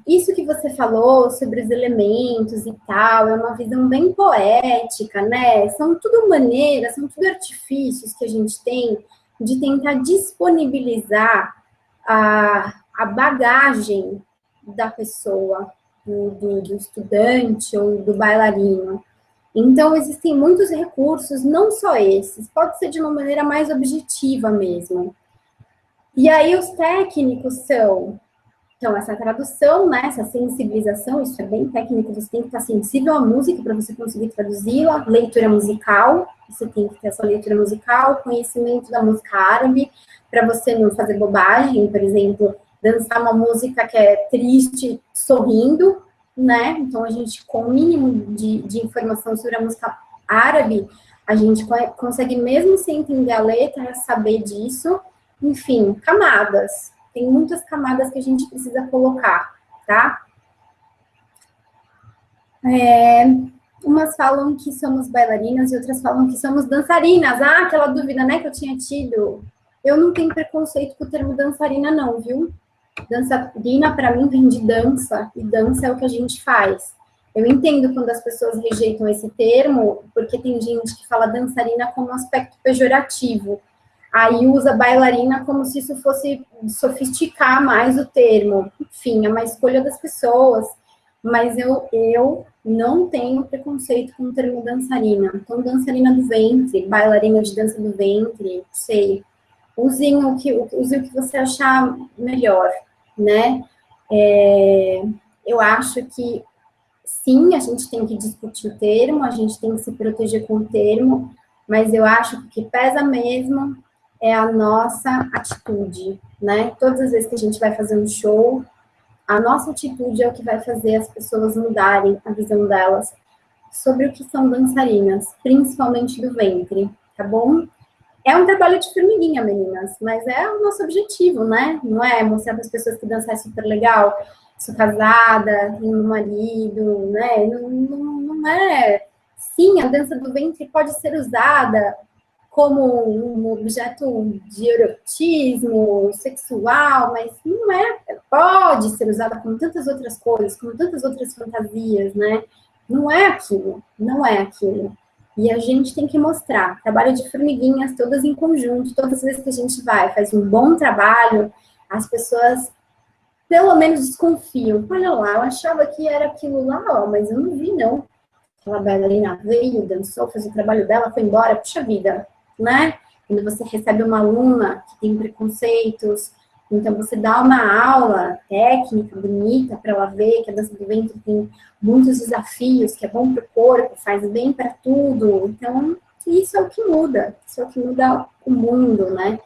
Isso que você falou sobre os elementos e tal, é uma visão bem poética, né? São tudo maneiras, são tudo artifícios que a gente tem de tentar disponibilizar a bagagem da pessoa, do estudante ou do bailarino. Então, existem muitos recursos, não só esses, pode ser de uma maneira mais objetiva mesmo. E aí, os técnicos são... Então, essa tradução, né, essa sensibilização, isso é bem técnico, você tem que estar sensível à música para você conseguir traduzi-la, leitura musical, você tem que ter essa leitura musical, conhecimento da música árabe, para você não fazer bobagem, por exemplo, dançar uma música que é triste, sorrindo, né, então a gente, com o mínimo de informação sobre a música árabe, a gente consegue, mesmo sem entender a letra, saber disso, enfim, camadas. Tem muitas camadas que a gente precisa colocar, tá? Umas falam que somos bailarinas e outras falam que somos dançarinas. Ah, aquela dúvida, né, que eu tinha tido. Eu não tenho preconceito com o termo dançarina, não, viu? Dançarina, para mim, vem de dança, e dança é o que a gente faz. Eu entendo quando as pessoas rejeitam esse termo, porque tem gente que fala dançarina como um aspecto pejorativo. Aí usa bailarina como se isso fosse sofisticar mais o termo. Enfim, é uma escolha das pessoas. Mas eu não tenho preconceito com o termo dançarina. Então, dançarina do ventre, bailarina de dança do ventre, sei. Use o que você achar melhor, né? Eu acho que, sim, a gente tem que discutir o termo, a gente tem que se proteger com o termo, mas eu acho que o que pesa mesmo é a nossa atitude, né? Todas as vezes que a gente vai fazer um show, a nossa atitude é o que vai fazer as pessoas mudarem a visão delas sobre o que são dançarinas, principalmente do ventre, tá bom? É um trabalho de formiguinha, meninas, mas é o nosso objetivo, né? Não é mostrar para as pessoas que dançar é super legal, sou casada, tenho um marido, né? Não é... Sim, a dança do ventre pode ser usada como um objeto de erotismo sexual, mas não é, pode ser usada como tantas outras coisas, como tantas outras fantasias, né? Não é aquilo, não é aquilo. E a gente tem que mostrar, trabalho de formiguinhas, todas em conjunto, todas as vezes que a gente vai, faz um bom trabalho, as pessoas pelo menos desconfiam. Olha lá, eu achava que era aquilo lá, ó, mas eu não vi, não. Aquela bailarina veio, dançou, fez o trabalho dela, foi embora, puxa vida, né? Quando você recebe uma aluna que tem preconceitos, então você dá uma aula técnica, bonita, para ela ver que a dança do ventre tem muitos desafios, que é bom para o corpo, faz bem para tudo. Então, isso é o que muda o mundo, né?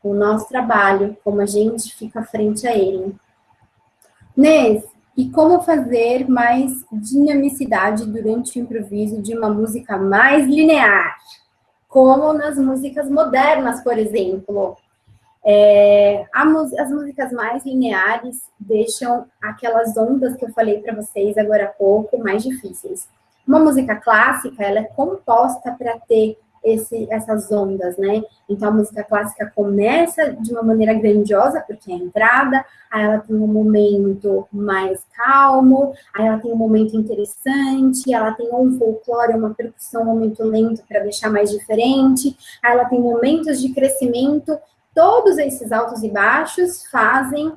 o nosso trabalho, como a gente fica frente a ele. Nes, e como fazer mais dinamicidade durante o improviso de uma música mais linear? Como nas músicas modernas, por exemplo. As músicas mais lineares deixam aquelas ondas que eu falei para vocês agora há pouco mais difíceis. Uma música clássica, ela é composta para ter essas ondas, né? Então, a música clássica começa de uma maneira grandiosa, porque é a entrada, aí ela tem um momento mais calmo, aí ela tem um momento interessante, ela tem um folclore, uma percussão, um momento lento para deixar mais diferente, aí ela tem momentos de crescimento. Todos esses altos e baixos fazem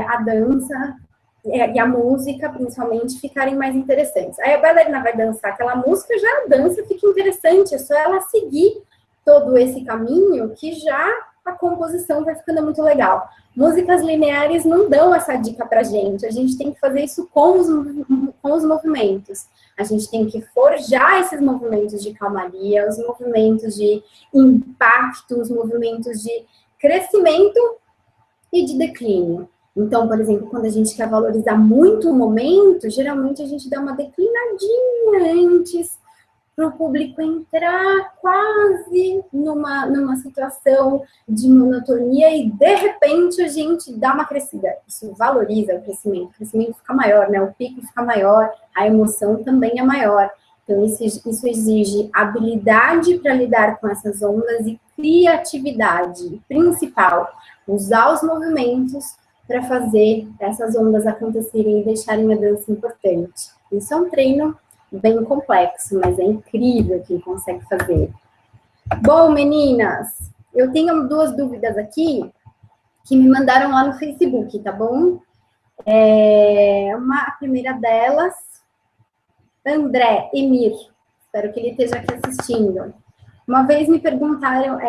a dança e a música, principalmente, ficarem mais interessantes. Aí a bailarina vai dançar aquela música, já a dança fica interessante, é só ela seguir todo esse caminho que já a composição vai ficando muito legal. Músicas lineares não dão essa dica pra gente, a gente tem que fazer isso com os movimentos. A gente tem que forjar esses movimentos de calmaria, os movimentos de impacto, os movimentos de crescimento e de declínio. Então, por exemplo, quando a gente quer valorizar muito o momento, geralmente a gente dá uma declinadinha antes para o público entrar quase numa situação de monotonia e, de repente, a gente dá uma crescida. Isso valoriza o crescimento fica maior, né? O pico fica maior, a emoção também é maior. Então, isso exige habilidade para lidar com essas ondas e criatividade, principal, usar os movimentos para fazer essas ondas acontecerem e deixarem a dança importante. Isso é um treino bem complexo, mas é incrível quem consegue fazer. Bom, meninas, eu tenho 2 dúvidas aqui que me mandaram lá no Facebook, tá bom? A primeira delas, André Emir, espero que ele esteja aqui assistindo. Uma vez me perguntaram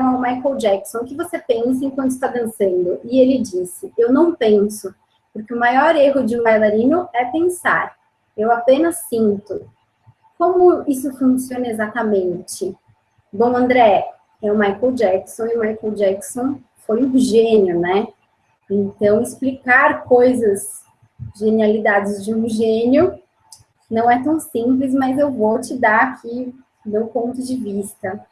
ao Michael Jackson, o que você pensa enquanto está dançando? E ele disse, eu não penso, porque o maior erro de um bailarino é pensar. Eu apenas sinto. Como isso funciona exatamente? Bom, André, é o Michael Jackson, e o Michael Jackson foi um gênio, né? Então, explicar coisas, genialidades de um gênio, não é tão simples, mas eu vou te dar aqui meu ponto de vista.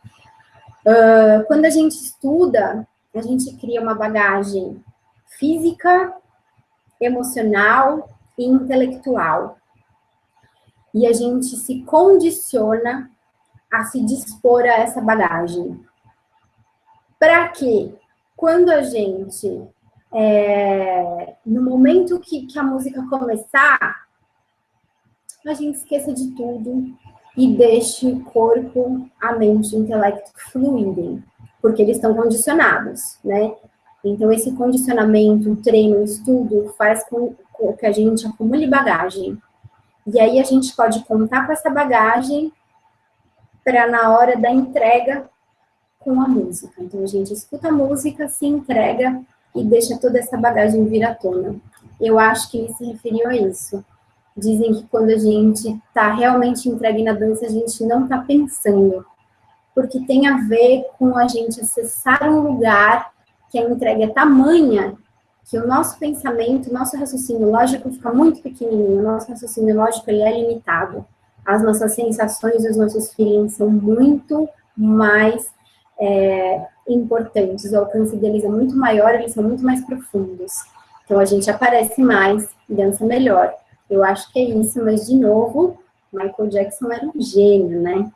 Quando a gente estuda, a gente cria uma bagagem física, emocional e intelectual. E a gente se condiciona a se dispor a essa bagagem. Para que, quando a gente, no momento que a música começar, a gente esqueça de tudo e deixe o corpo, a mente e o intelecto fluírem, porque eles estão condicionados, né? Então, esse condicionamento, o treino, o estudo, faz com que a gente acumule bagagem. E aí a gente pode contar com essa bagagem para na hora da entrega com a música. Então, a gente escuta a música, se entrega e deixa toda essa bagagem vir à tona. Eu acho que ele se referiu a isso. Dizem que quando a gente está realmente entregue na dança, a gente não está pensando. Porque tem a ver com a gente acessar um lugar que a entrega é tamanha que o nosso pensamento, o nosso raciocínio lógico fica muito pequenininho, o nosso raciocínio lógico ele é limitado. As nossas sensações e os nossos feelings são muito mais importantes, o alcance deles é muito maior, eles são muito mais profundos. Então, a gente aparece mais e dança melhor. Eu acho que é isso, mas, de novo, Michael Jackson era um gênio, né?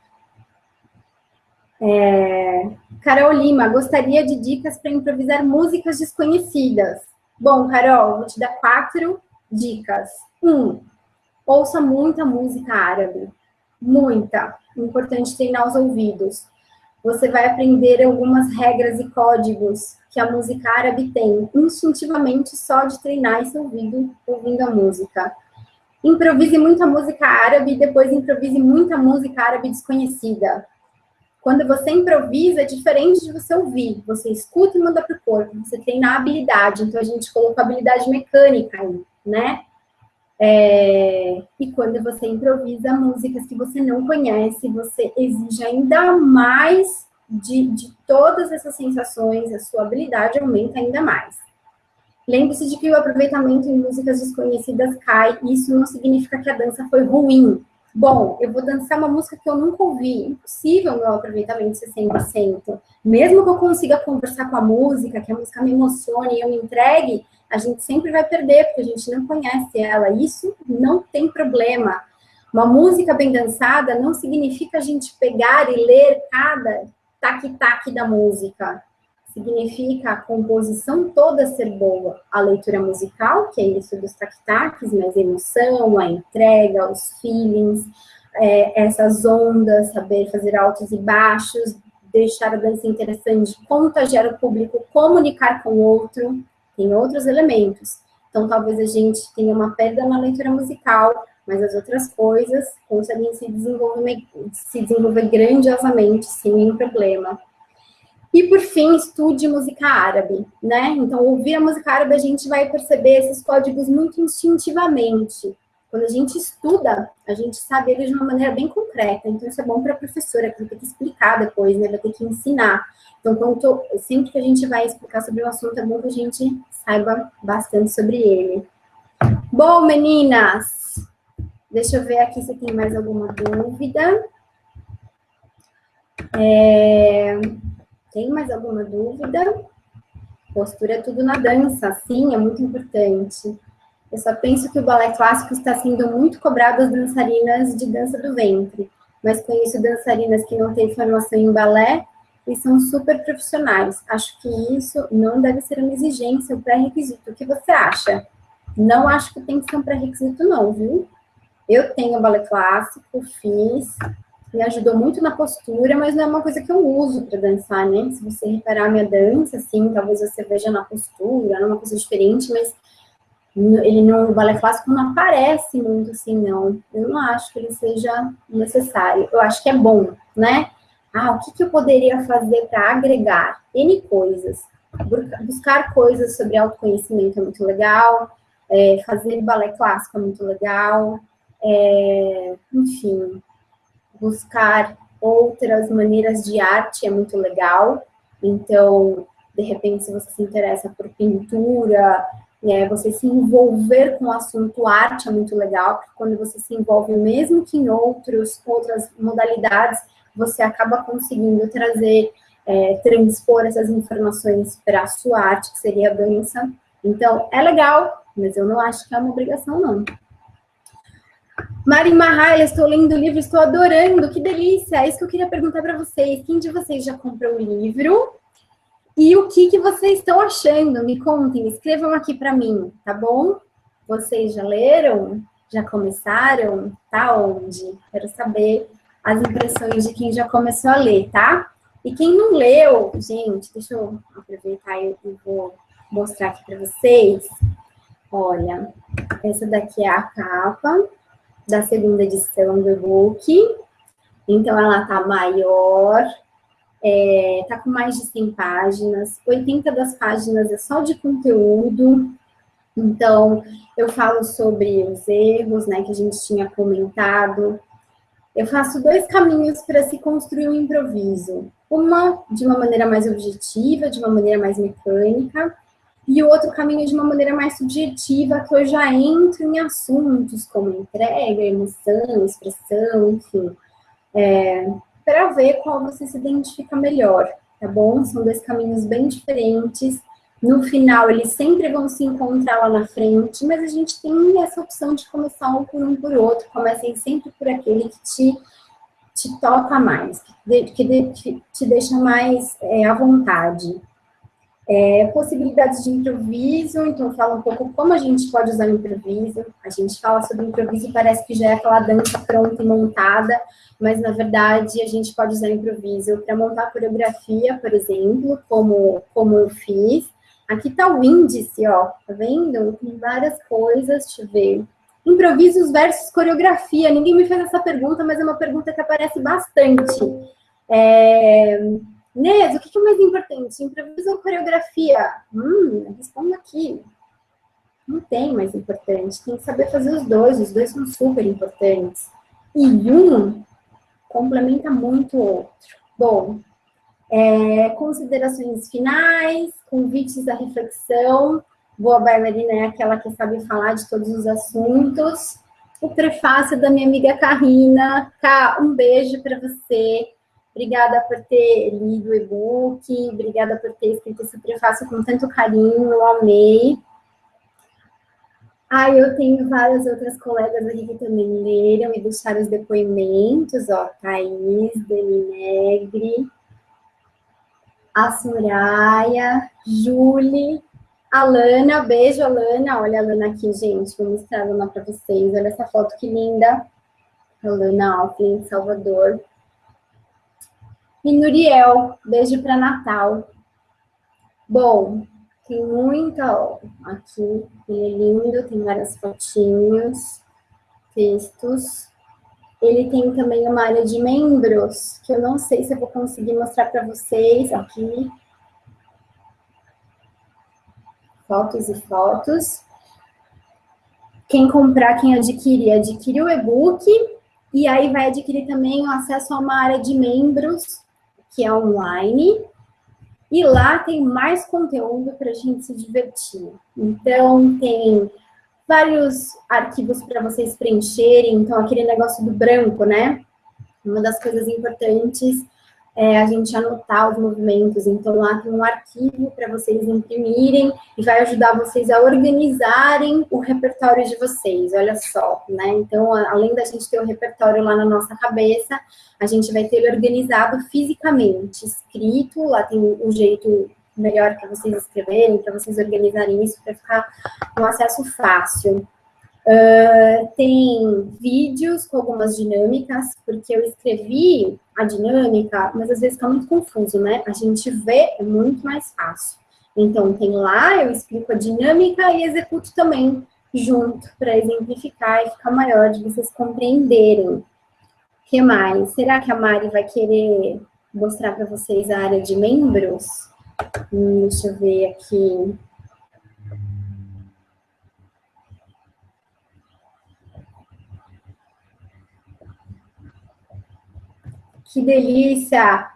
Carol Lima, gostaria de dicas para improvisar músicas desconhecidas. Bom, Carol, vou te dar 4 dicas. 1, ouça muita música árabe. Muita. Importante treinar os ouvidos. Você vai aprender algumas regras e códigos que a música árabe tem, instintivamente só de treinar esse ouvido ouvindo a música. Improvise muita música árabe e depois improvise muita música árabe desconhecida. Quando você improvisa, é diferente de você ouvir. Você escuta e manda para o corpo. Você treina a habilidade. Então, a gente colocou habilidade mecânica aí, né? E quando você improvisa músicas que você não conhece, você exige ainda mais de todas essas sensações, a sua habilidade aumenta ainda mais. Lembre-se de que o aproveitamento em músicas desconhecidas cai, e isso não significa que a dança foi ruim. Bom, eu vou dançar uma música que eu nunca ouvi, impossível meu aproveitamento ser 100%. Mesmo que eu consiga conversar com a música, que a música me emocione e eu me entregue, a gente sempre vai perder, porque a gente não conhece ela. Isso não tem problema. Uma música bem dançada não significa a gente pegar e ler cada tac-tac da música. Significa a composição toda ser boa. A leitura musical, que é isso dos tac-tacs, mas a emoção, a entrega, os feelings, essas ondas, saber fazer altos e baixos, deixar a dança interessante, contagiar o público, comunicar com o outro, tem outros elementos. Então, talvez a gente tenha uma perda na leitura musical, mas as outras coisas conseguem se desenvolver grandiosamente, sem nenhum problema. E, por fim, estude música árabe, né? Então, ouvir a música árabe, a gente vai perceber esses códigos muito instintivamente. Quando a gente estuda, a gente sabe eles de uma maneira bem concreta. Então, isso é bom para a professora, que vai ter que explicar depois, né? Vai ter que ensinar. Então, sempre que a gente vai explicar sobre o assunto, é bom que a gente saiba bastante sobre ele. Bom, meninas, deixa eu ver aqui se tem mais alguma dúvida. Tem mais alguma dúvida? Postura é tudo na dança, sim, é muito importante. Eu só penso que o balé clássico está sendo muito cobrado das dançarinas de dança do ventre, mas conheço dançarinas que não têm formação em balé e são super profissionais. Acho que isso não deve ser uma exigência, um pré-requisito. O que você acha? Não acho que tem que ser um pré-requisito, não, viu? Eu tenho balé clássico, fiz, me ajudou muito na postura, mas não é uma coisa que eu uso para dançar, né? Se você reparar a minha dança, assim, talvez você veja na postura, não é uma coisa diferente, mas o balé clássico não aparece muito assim, não. Eu não acho que ele seja necessário. Eu acho que é bom, né? O que eu poderia fazer para agregar? N coisas. Buscar coisas sobre autoconhecimento é muito legal, fazer balé clássico é muito legal, enfim, buscar outras maneiras de arte é muito legal. Então, de repente, se você se interessa por pintura, você se envolver com o assunto arte é muito legal, porque quando você se envolve, mesmo que em outras modalidades, você acaba conseguindo trazer, transpor essas informações para a sua arte, que seria a dança. Então, é legal, mas eu não acho que é uma obrigação, não. Mari Marraia, estou lendo o livro, estou adorando, que delícia! É isso que eu queria perguntar para vocês. Quem de vocês já comprou o livro? E o que vocês estão achando? Me contem, escrevam aqui para mim, tá bom? Vocês já leram? Já começaram? Tá onde? Quero saber as impressões de quem já começou a ler, tá? E quem não leu, gente, deixa eu aproveitar e vou mostrar aqui para vocês. Olha, essa daqui é a capa da segunda edição do e-book. Então, ela tá maior, tá com mais de 100 páginas, 80 das páginas é só de conteúdo. Então, eu falo sobre os erros, né, que a gente tinha comentado. Eu faço 2 caminhos para se construir um improviso. Uma de uma maneira mais objetiva, de uma maneira mais mecânica, e o outro caminho de uma maneira mais subjetiva, que eu já entro em assuntos como entrega, emoção, expressão, enfim, para ver qual você se identifica melhor, tá bom? São 2 caminhos bem diferentes. No final, eles sempre vão se encontrar lá na frente, mas a gente tem essa opção de começar um por outro. Comecem sempre por aquele que te toca mais, que te deixa mais à vontade. Possibilidades de improviso, então eu falo um pouco como a gente pode usar o improviso. A gente fala sobre improviso e parece que já é aquela dança pronta e montada, mas na verdade a gente pode usar o improviso para montar coreografia, por exemplo, como eu fiz. Aqui tá o índice, ó, tá vendo? Tem várias coisas, deixa eu ver. Improvisos versus coreografia. Ninguém me fez essa pergunta, mas é uma pergunta que aparece bastante. Nes, o que é mais importante? Improviso ou coreografia? Responda aqui. Não tem mais importante. Tem que saber fazer os dois são super importantes. E um complementa muito o outro. Bom, Considerações finais, convites à reflexão. Boa bailarina é aquela que sabe falar de todos os assuntos. O prefácio da minha amiga Carina. Cá, um beijo para você. Obrigada por ter lido o e-book, obrigada por ter escrito esse prefácio com tanto carinho, eu amei. Eu tenho várias outras colegas aqui que também leram e deixaram os depoimentos, ó, Thaís, Dani Negri, a Soraya, Julie, Alana, beijo, Alana. Olha a Alana aqui, gente, vou mostrar a Alana para vocês. Olha essa foto que linda. Alana Alfin, Salvador. E Nuriel, beijo para Natal. Bom, tem muita, ó, aqui, ele é lindo, tem várias fotinhos, textos. Ele tem também uma área de membros, que eu não sei se eu vou conseguir mostrar para vocês aqui. Fotos e fotos. Quem comprar, quem adquire o e-book, e aí vai adquirir também o acesso a uma área de membros, que é online, e lá tem mais conteúdo para a gente se divertir. Então, tem vários arquivos para vocês preencherem, então aquele negócio do branco, né? Uma das coisas importantes é a gente anotar os movimentos, então lá tem um arquivo para vocês imprimirem e vai ajudar vocês a organizarem o repertório de vocês, olha só, né? Então, além da gente ter o repertório lá na nossa cabeça, a gente vai ter ele organizado fisicamente, escrito, lá tem um jeito melhor para vocês escreverem, para vocês organizarem isso, para ficar um acesso fácil. Tem vídeos com algumas dinâmicas, porque eu escrevi a dinâmica, mas às vezes fica muito confuso, né? A gente vê, é muito mais fácil. Então, tem lá, eu explico a dinâmica e executo também junto, para exemplificar e ficar maior, de vocês compreenderem. O que mais? Será que a Mari vai querer mostrar para vocês a área de membros? Deixa eu ver aqui. Que delícia!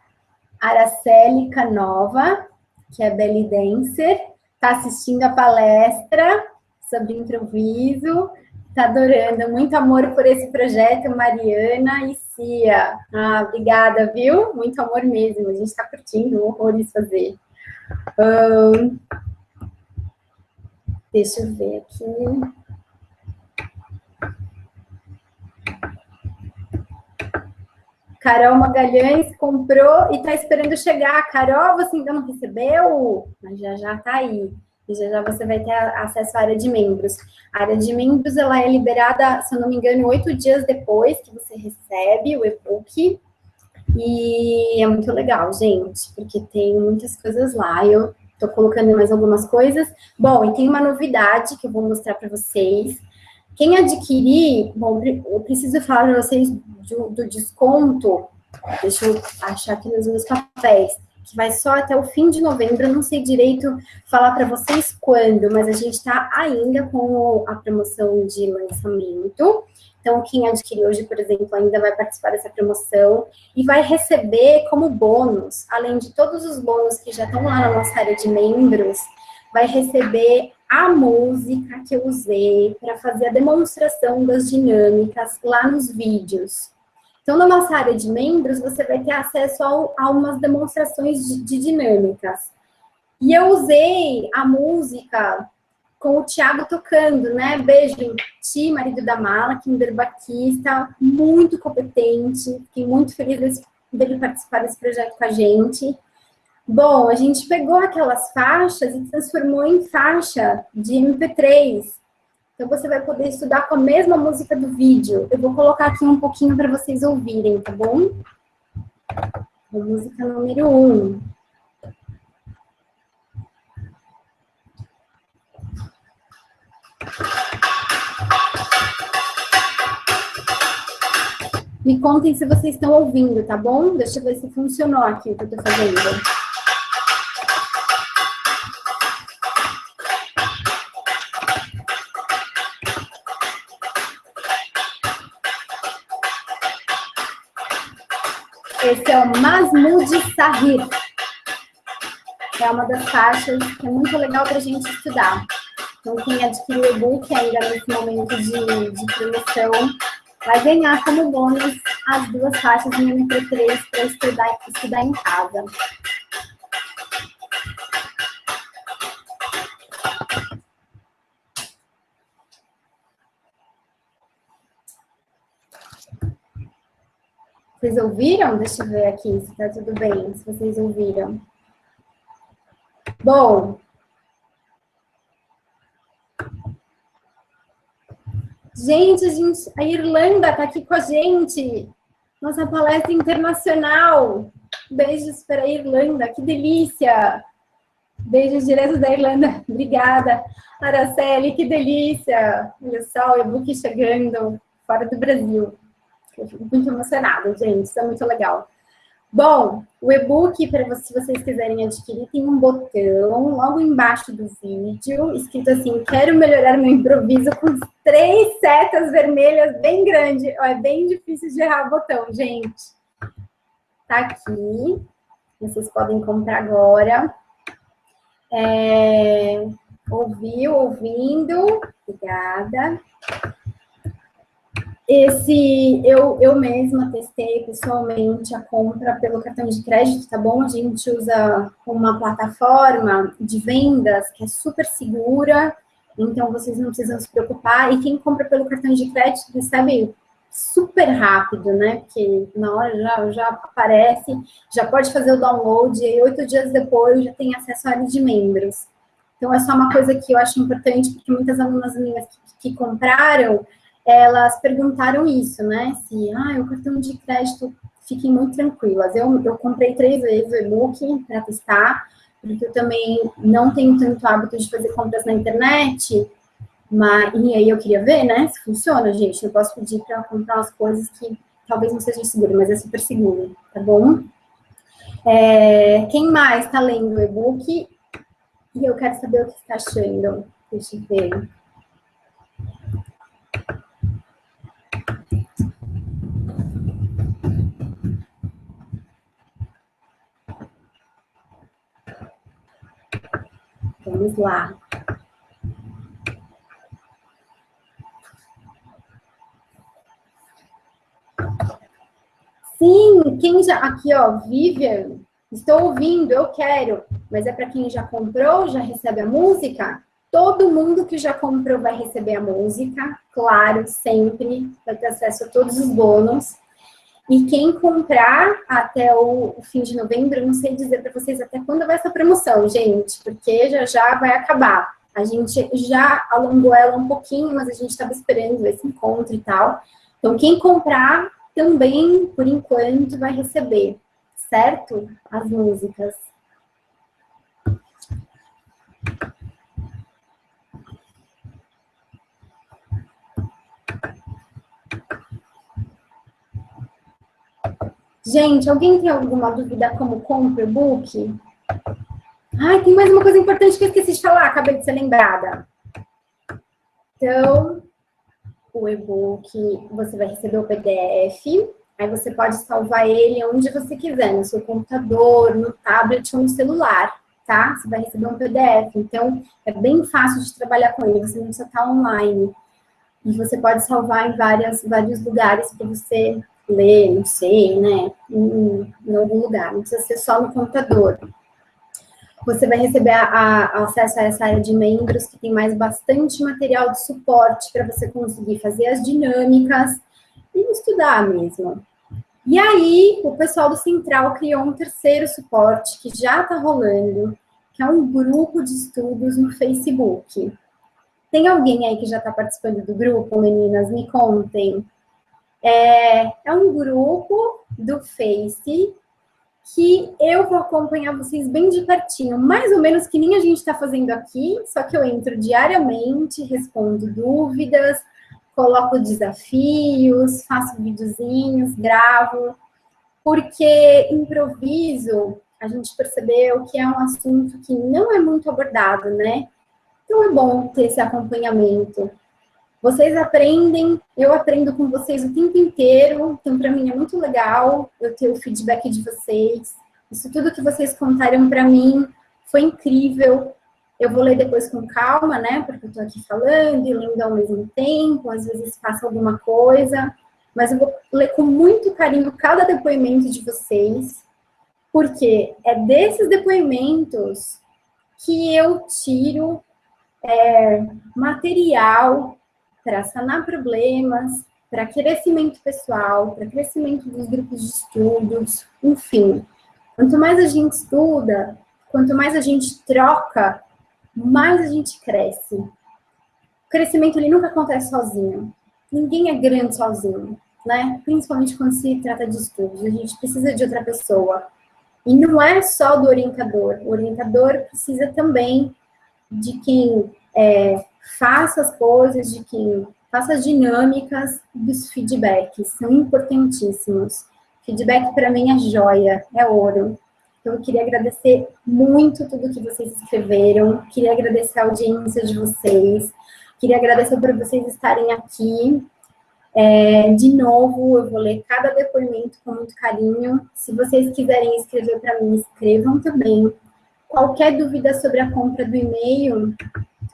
Araceli Canova, que é belly dancer, está assistindo a palestra sobre improviso, está adorando. Muito amor por esse projeto, Mariana e Cia. Obrigada, viu? Muito amor mesmo, a gente está curtindo horrores fazer. Deixa eu ver aqui. Carol Magalhães comprou e está esperando chegar. Carol, você ainda não recebeu? Mas já está aí. E já você vai ter acesso à área de membros. A área de membros, ela é liberada, se eu não me engano, 8 dias depois que você recebe o e-book. E é muito legal, gente, porque tem muitas coisas lá. Eu estou colocando mais algumas coisas. Bom, e tem uma novidade que eu vou mostrar para vocês. Quem adquirir, bom, eu preciso falar para vocês do desconto, deixa eu achar aqui nos meus papéis, que vai só até o fim de novembro, eu não sei direito falar para vocês quando, mas a gente está ainda com a promoção de lançamento. Então, quem adquirir hoje, por exemplo, ainda vai participar dessa promoção e vai receber como bônus, além de todos os bônus que já estão lá na nossa área de membros, vai receber a música que eu usei para fazer a demonstração das dinâmicas lá nos vídeos. Então, na nossa área de membros, você vai ter acesso a umas demonstrações de dinâmicas. E eu usei a música com o Thiago tocando, né? Beijo em ti, marido da Mala, kinderbaquista, muito competente. Fiquei muito feliz dele participar desse projeto com a gente. Bom, a gente pegou aquelas faixas e transformou em faixa de MP3. Então, você vai poder estudar com a mesma música do vídeo. Eu vou colocar aqui um pouquinho para vocês ouvirem, tá bom? A música número 1. Me contem se vocês estão ouvindo, tá bom? Deixa eu ver se funcionou aqui o que eu tô fazendo. Esse é o Masmoud Sahir. é uma das faixas que é muito legal para a gente estudar. Então, quem adquiriu o e-book ainda nesse momento de promoção, vai ganhar como bônus as 2 faixas em MP3 para estudar em casa. Vocês ouviram? Deixa eu ver aqui se tá tudo bem, se vocês ouviram. Bom. Gente, a Irlanda está aqui com a gente. Nossa palestra internacional. Beijos para a Irlanda, que delícia. Beijos direto da Irlanda. Obrigada, Araceli, que delícia. Olha só, o e-book chegando fora do Brasil. Eu fico muito emocionada, gente, isso é muito legal. Bom, o e-book, se vocês quiserem adquirir, tem um botão logo embaixo do vídeo, escrito assim, quero melhorar meu improviso, com 3 setas vermelhas bem grandes. É bem difícil de errar o botão, gente. Tá aqui, vocês podem comprar agora. Ouvindo, obrigada. Eu mesma testei pessoalmente a compra pelo cartão de crédito, tá bom? A gente usa uma plataforma de vendas que é super segura, então vocês não precisam se preocupar. E quem compra pelo cartão de crédito recebe super rápido, né? Porque na hora já aparece, já pode fazer o download, e aí 8 dias depois já tem acesso à área de membros. Então é só uma coisa que eu acho importante, porque muitas alunas minhas que compraram, elas perguntaram isso, né? Se, o cartão de crédito, fiquem muito tranquilas. Eu comprei 3 vezes o e-book para testar, porque eu também não tenho tanto hábito de fazer compras na internet, e aí eu queria ver, né, se funciona, gente. Eu posso pedir para comprar umas coisas que talvez não sejam seguras, mas é super seguro, tá bom? Quem mais está lendo o e-book? E eu quero saber o que está achando. Deixa eu ver. Vamos lá. Sim, quem já... Aqui, ó, Vivian. Estou ouvindo, eu quero. Mas é para quem já comprou, já recebe a música? Todo mundo que já comprou vai receber a música. Claro, sempre. Vai ter acesso a todos os bônus. E quem comprar até o fim de novembro, eu não sei dizer para vocês até quando vai essa promoção, gente, porque já vai acabar. A gente já alongou ela um pouquinho, mas a gente estava esperando esse encontro e tal. Então, quem comprar também, por enquanto, vai receber, certo? As músicas. Gente, alguém tem alguma dúvida como compra o e-book? Tem mais uma coisa importante que eu esqueci de falar, acabei de ser lembrada. Então, o e-book, você vai receber o PDF, aí você pode salvar ele onde você quiser, no seu computador, no tablet ou no celular, tá? Você vai receber um PDF, então é bem fácil de trabalhar com ele, você não precisa estar online. E você pode salvar em vários lugares para você ler, não sei, né? Em algum lugar, não precisa ser só no computador. Você vai receber acesso a essa área de membros, que tem mais bastante material de suporte para você conseguir fazer as dinâmicas e estudar mesmo. E aí, o pessoal do Central criou um 3º suporte, que já está rolando, que é um grupo de estudos no Facebook. Tem alguém aí que já está participando do grupo, meninas? Me contem. É um grupo do Face que eu vou acompanhar vocês bem de pertinho, mais ou menos que nem a gente está fazendo aqui, só que eu entro diariamente, respondo dúvidas, coloco desafios, faço videozinhos, gravo, porque improviso, a gente percebeu que é um assunto que não é muito abordado, né? Então é bom ter esse acompanhamento. Vocês aprendem, eu aprendo com vocês o tempo inteiro, então para mim é muito legal eu ter o feedback de vocês. Isso tudo que vocês contaram para mim foi incrível. Eu vou ler depois com calma, né? Porque eu tô aqui falando e lendo ao mesmo tempo, às vezes passa alguma coisa, mas eu vou ler com muito carinho cada depoimento de vocês, porque é desses depoimentos que eu tiro material para sanar problemas, para crescimento pessoal, para crescimento dos grupos de estudos, enfim. Quanto mais a gente estuda, quanto mais a gente troca, mais a gente cresce. O crescimento ele nunca acontece sozinho. Ninguém é grande sozinho, né? Principalmente quando se trata de estudos. A gente precisa de outra pessoa. E não é só do orientador. O orientador precisa também de quem faça as coisas, de quem faça as dinâmicas dos feedbacks. São importantíssimos. Feedback, para mim, é joia, é ouro. Então, eu queria agradecer muito tudo que vocês escreveram. Queria agradecer a audiência de vocês. Queria agradecer por vocês estarem aqui. De novo, eu vou ler cada depoimento com muito carinho. Se vocês quiserem escrever para mim, escrevam também. Qualquer dúvida sobre a compra do e-mail,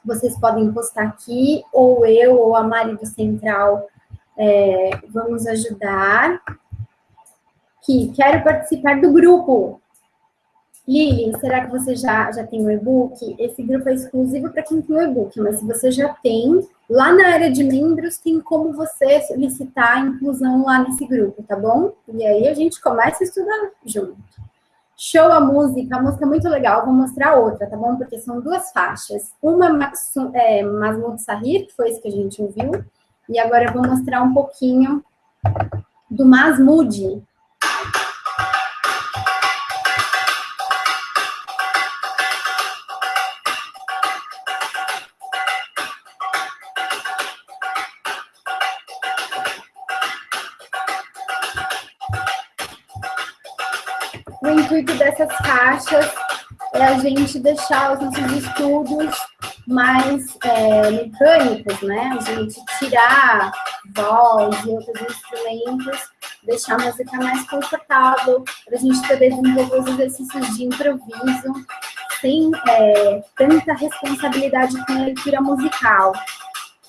vocês podem postar aqui, ou eu, ou a Mari do Central, vamos ajudar. Quero participar do grupo. Lili, será que você já tem o e-book? Esse grupo é exclusivo para quem tem o e-book, mas se você já tem, lá na área de membros tem como você solicitar a inclusão lá nesse grupo, tá bom? E aí a gente começa a estudar junto. Show a música é muito legal, vou mostrar outra, tá bom? Porque são duas faixas. Uma é Masmoud Sahir, que foi esse que a gente ouviu, e agora eu vou mostrar um pouquinho do Masmoud. O intuito dessas faixas é a gente deixar os nossos estudos mais mecânicos, né? A gente tirar voz e outros instrumentos, deixar a música mais confortável, para a gente poder desenvolver os exercícios de improviso, sem tanta responsabilidade com a leitura musical.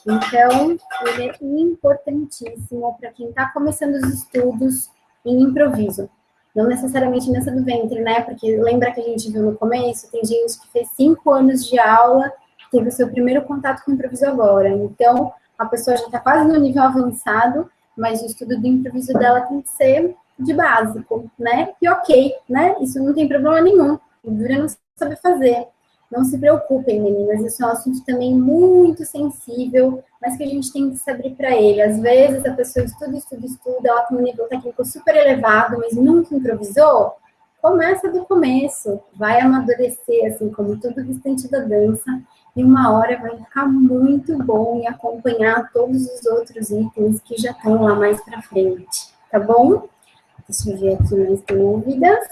Então, ele é importantíssimo para quem está começando os estudos em improviso. Não necessariamente dança do ventre, né? Porque lembra que a gente viu no começo? Tem gente que fez 5 anos de aula, teve o seu primeiro contato com o improviso agora. Então, a pessoa já está quase no nível avançado, mas o estudo do improviso dela tem que ser de básico, né? E ok, né? Isso não tem problema nenhum. O duro é não saber fazer. Não se preocupem, meninas. Isso é um assunto também muito sensível, mas que a gente tem que se abrir para ele. Às vezes, a pessoa estuda, ela tem um nível técnico super elevado, mas nunca improvisou. Começa do começo, vai amadurecer, assim como todo o restante da dança, e uma hora vai ficar muito bom em acompanhar todos os outros itens que já estão lá mais para frente, tá bom? Deixa eu ver aqui mais dúvidas.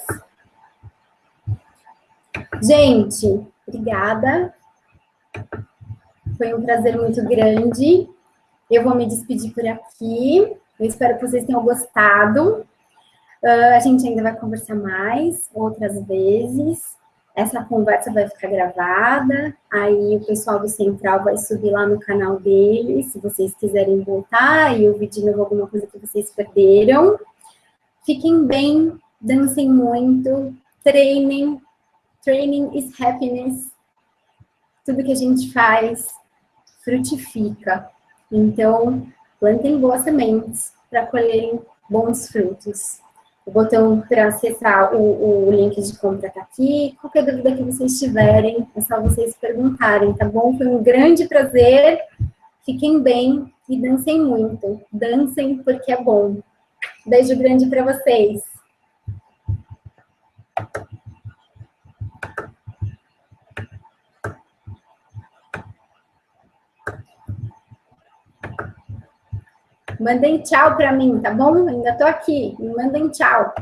Gente, obrigada. Foi um prazer muito grande. Eu vou me despedir por aqui. Eu espero que vocês tenham gostado. A gente ainda vai conversar mais outras vezes. Essa conversa vai ficar gravada. Aí o pessoal do Central vai subir lá no canal deles, se vocês quiserem voltar e ouvir de novo alguma coisa que vocês perderam. Fiquem bem, dancem muito, treinem. Training is happiness. Tudo que a gente faz frutifica. Então, plantem boas sementes para colherem bons frutos. O botão para acessar o link de compra está aqui. Qualquer dúvida que vocês tiverem, é só vocês perguntarem, tá bom? Foi um grande prazer. Fiquem bem e dancem muito. Dancem porque é bom. Beijo grande para vocês. Mandem tchau para mim, tá bom? Ainda tô aqui. Me mandem tchau.